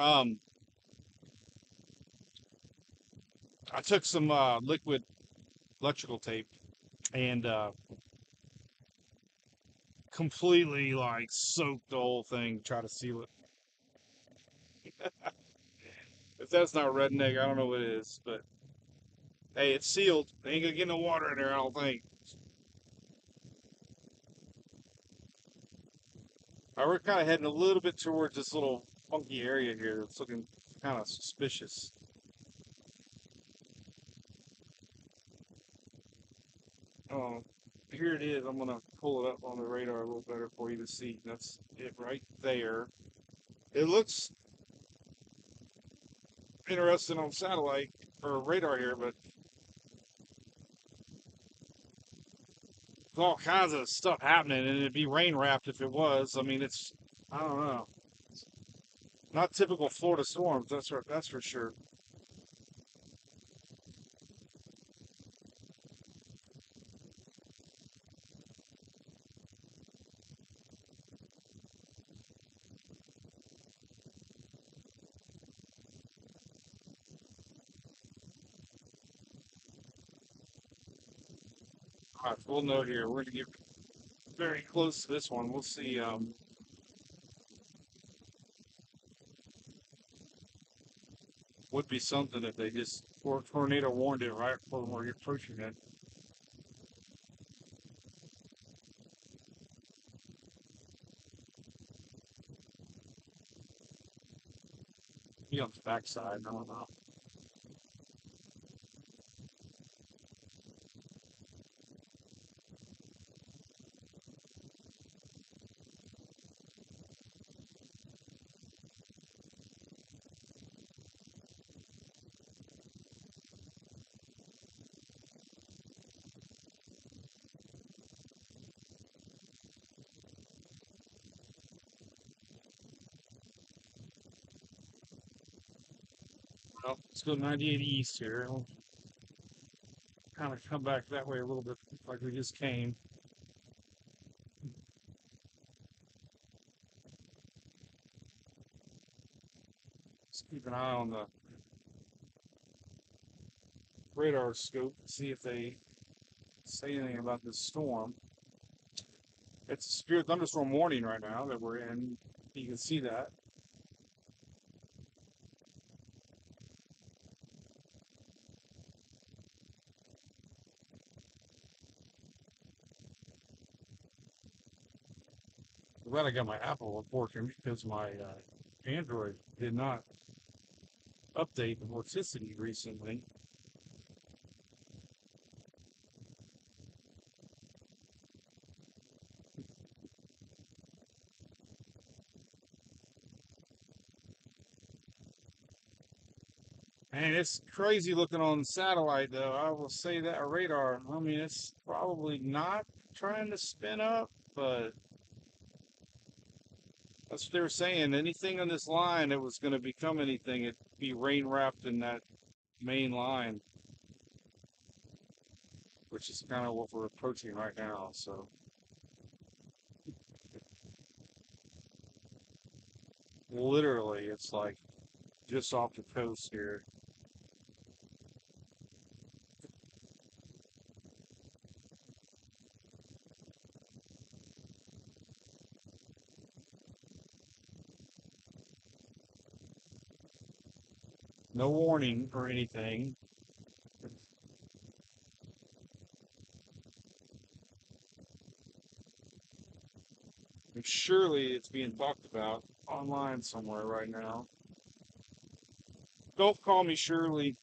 I took some liquid electrical tape and completely like soaked the whole thing to try to seal it. If that's not redneck, I don't know what it is. But hey, it's sealed. They ain't gonna get no water in there, I don't think. We're kind of heading a little bit towards this little funky area here that's looking kind of suspicious. Oh, here it is. I'm gonna pull it up on the radar a little better for you to see. That's it right there. It looks interesting on satellite or radar here, but there's all kinds of stuff happening, and it'd be rain wrapped if it was. I mean, it's I don't know, not typical Florida storms. That's for sure. All right, we'll note here. We're gonna get very close to this one. We'll see. Would be something if they just or tornado warned it right before we're approaching it. Be on the backside. I don't know. Well, let's go 98 east here. We'll kind of come back that way a little bit, like we just came. Just keep an eye on the radar scope to see if they say anything about this storm. It's a severe thunderstorm warning right now that we're in. You can see that. I'm glad I got my Apple working because my Android did not update the vorticity recently. And it's crazy looking on satellite, though. I will say that radar. I mean, it's probably not trying to spin up, but that's what they were saying. Anything on this line that was going to become anything, it'd be rain wrapped in that main line, which is kind of what we're approaching right now. So, literally, it's like just off the coast here. No warning or anything. And surely it's being talked about online somewhere right now. Don't call me Shirley.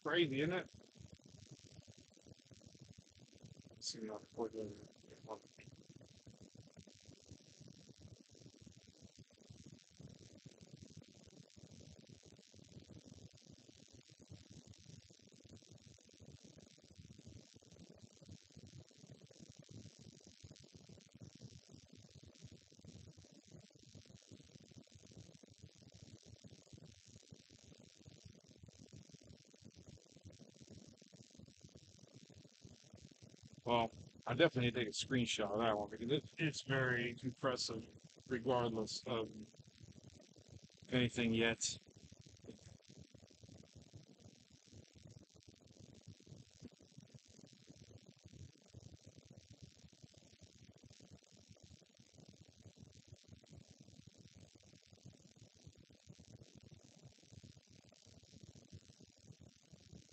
Crazy, isn't it? Let's see, not before the- Well, I definitely need to take a screenshot of that one because it's very impressive, regardless of anything yet.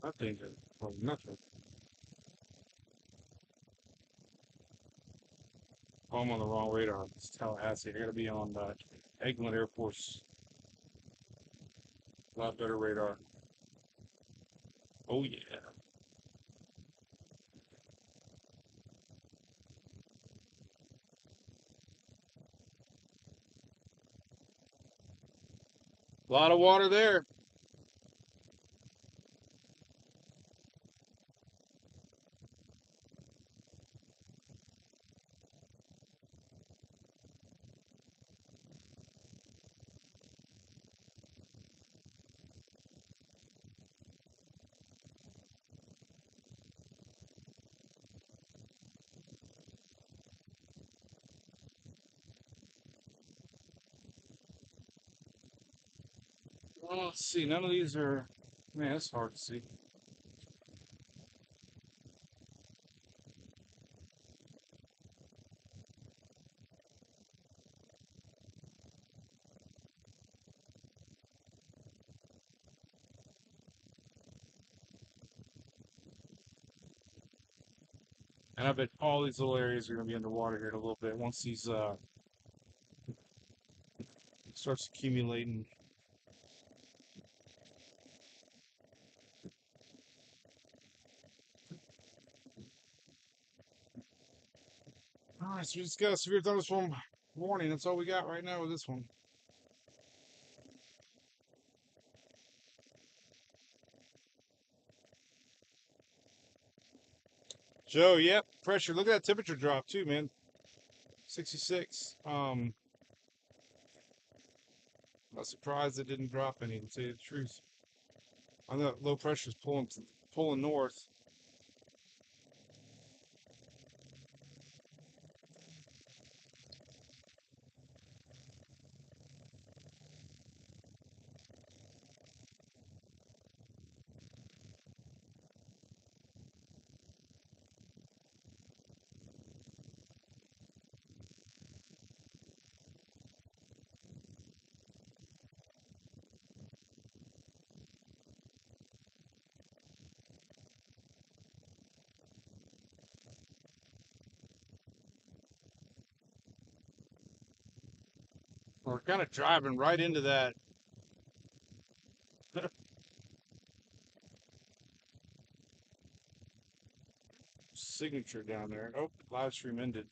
I think that, well, nothing. Oh, I'm on the wrong radar. It's Tallahassee. I gotta be on Eglin Air Force. A lot better radar. Oh, yeah. A lot of water there. Well, let's see. None of these are. Man, it's hard to see. And I bet all these little areas are gonna be underwater here in a little bit once these starts accumulating. All right, so we just got a severe thunderstorm warning. That's all we got right now with this one. Joe, yep, pressure. Look at that temperature drop too, man. 66. Not surprised it didn't drop any, to tell you the truth. I know low pressure's pulling north. We're kind of driving right into that signature down there. Oh, live stream ended.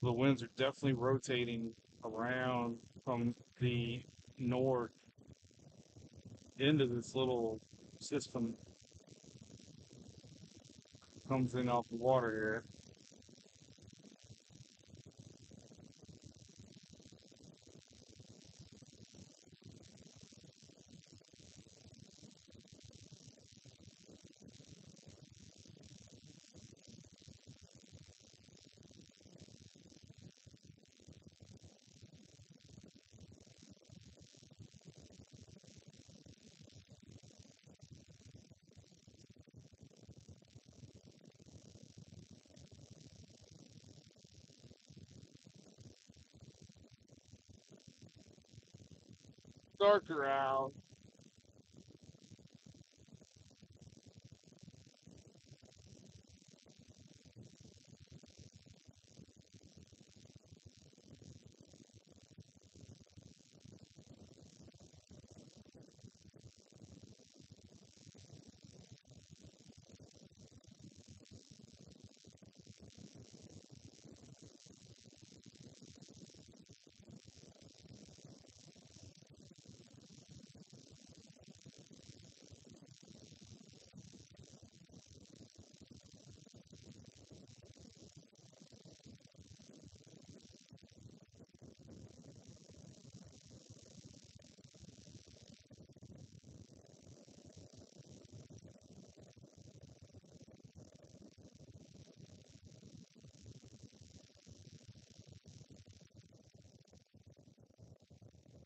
The winds are definitely rotating around from the north into this little system comes in off the water here. darker out.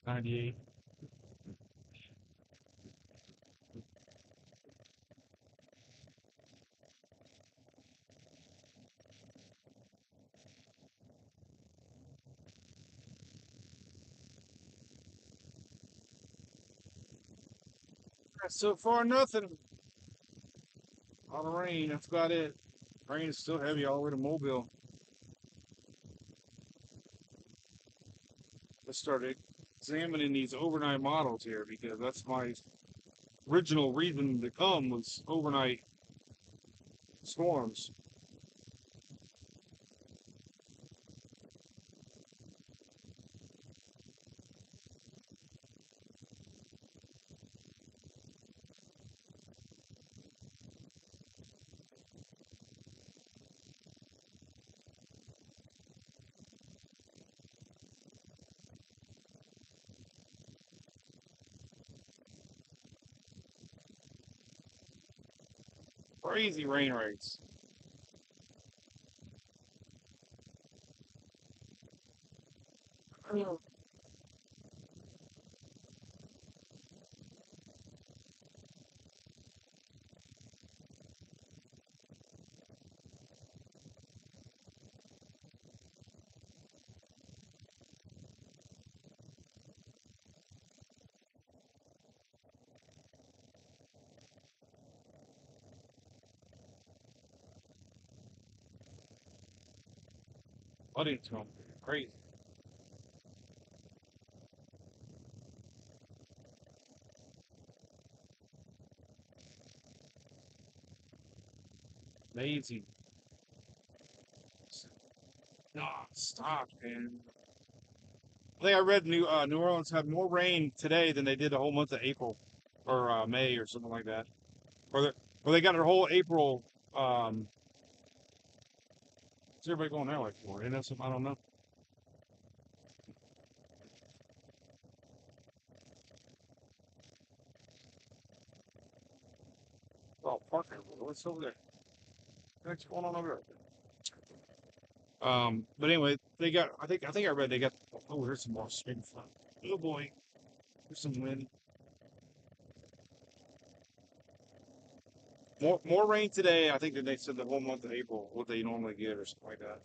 98. So far, nothing. A lot of rain. That's about it. Rain is still heavy all the way to Mobile. Let's start examining these overnight models here because that's my original reason to come was overnight storms. Crazy rain rates. Flooding's going crazy. Amazing. No, stop, man. I think I read New Orleans had more rain today than they did the whole month of April or May or something like that. Or they got their whole April. What's everybody going there like for? Ain't that something I don't know? Oh, Parker, what's over there? What's going on over there? But anyway, they got. I think I read they got. Oh, here's some more spring flood. Oh boy, there's some wind. More rain today, I think, than they said the whole month of April, what they normally get or something like that.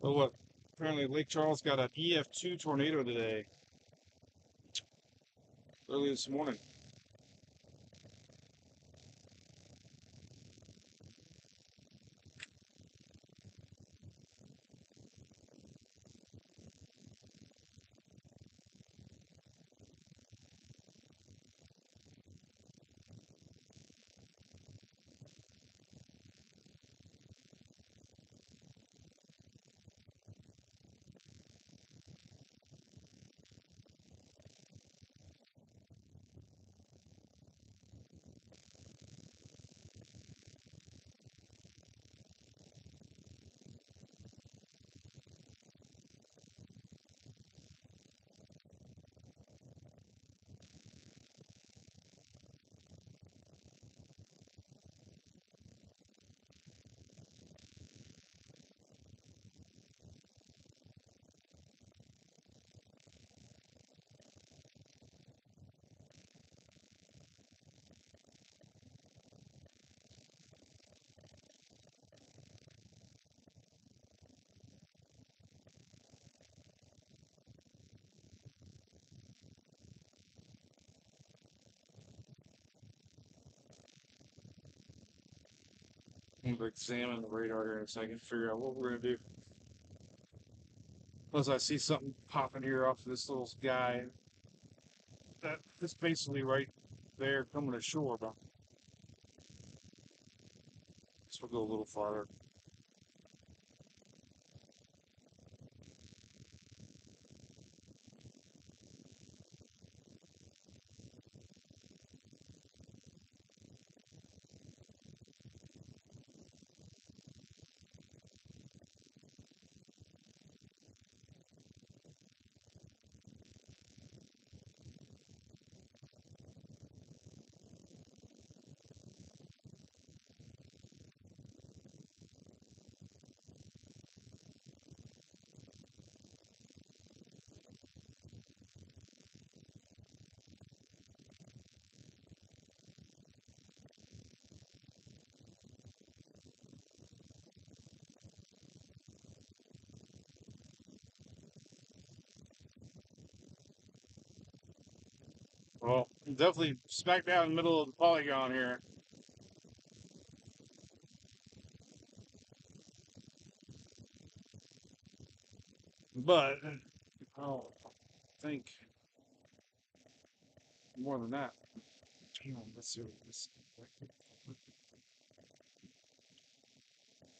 But what? Apparently, Lake Charles got an EF2 tornado today, early this morning. I'm gonna examine the radar here in a second, figure out what we're gonna do. Plus, I see something popping here off of this little guy. That's basically right there coming ashore, but this will go a little farther. Well, definitely smack down in the middle of the polygon here. But oh, I think more than that. Damn, let's see what this.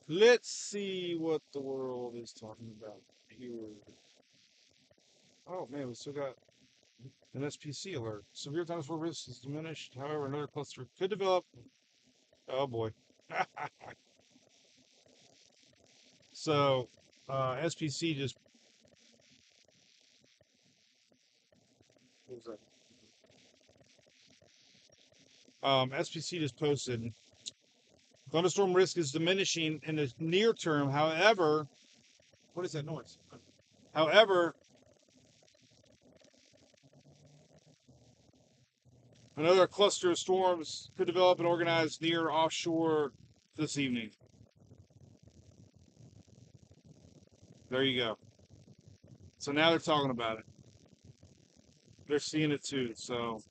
Let's see what the world is talking about here. Oh man, we still got an SPC alert. Severe thunderstorm risk is diminished. However, another cluster could develop. Oh boy. So, SPC just what was that? SPC just posted thunderstorm risk is diminishing in the near term. However, what is that noise? However, another cluster of storms could develop and organize near offshore this evening. There you go. So now they're talking about it. They're seeing it too. So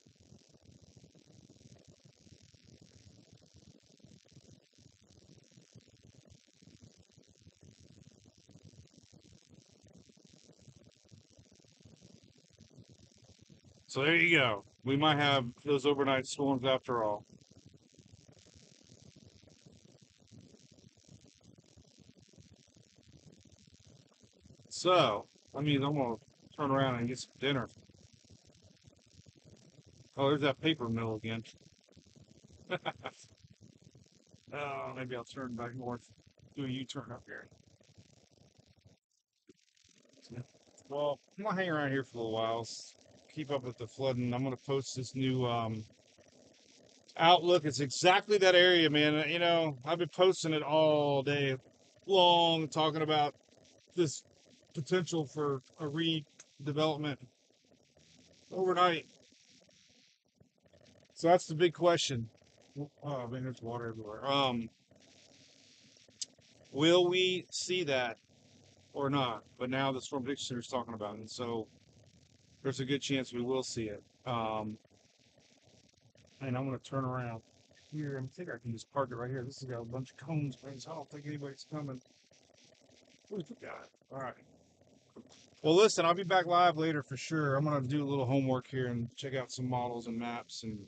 there you go. We might have those overnight storms after all. So, I mean, I'm gonna turn around and get some dinner. Oh, there's that paper mill again. Oh, maybe I'll turn back north. Do a U-turn up here. Well, I'm gonna hang around here for a little while. Keep up with the flooding. I'm gonna post this new outlook. It's exactly that area, man. You know, I've been posting it all day long, talking about this potential for a redevelopment overnight. So that's the big question. Oh man, there's water everywhere. Will we see that or not? But now the storm prediction center is talking about it, so there's a good chance we will see it. And I'm gonna turn around here. I think I can just park it right here. This has got a bunch of cones, man, so I don't think anybody's coming. Where's the guy? All right. Well, listen, I'll be back live later for sure. I'm gonna do a little homework here and check out some models and maps and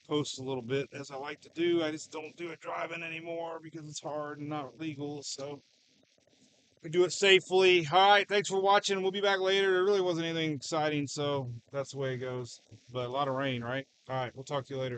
post a little bit as I like to do. I just don't do it driving anymore because it's hard and not legal. So we do it safely. All right, thanks for watching. We'll be back later. There really wasn't anything exciting, so that's the way it goes. But a lot of rain, right? All right, we'll talk to you later.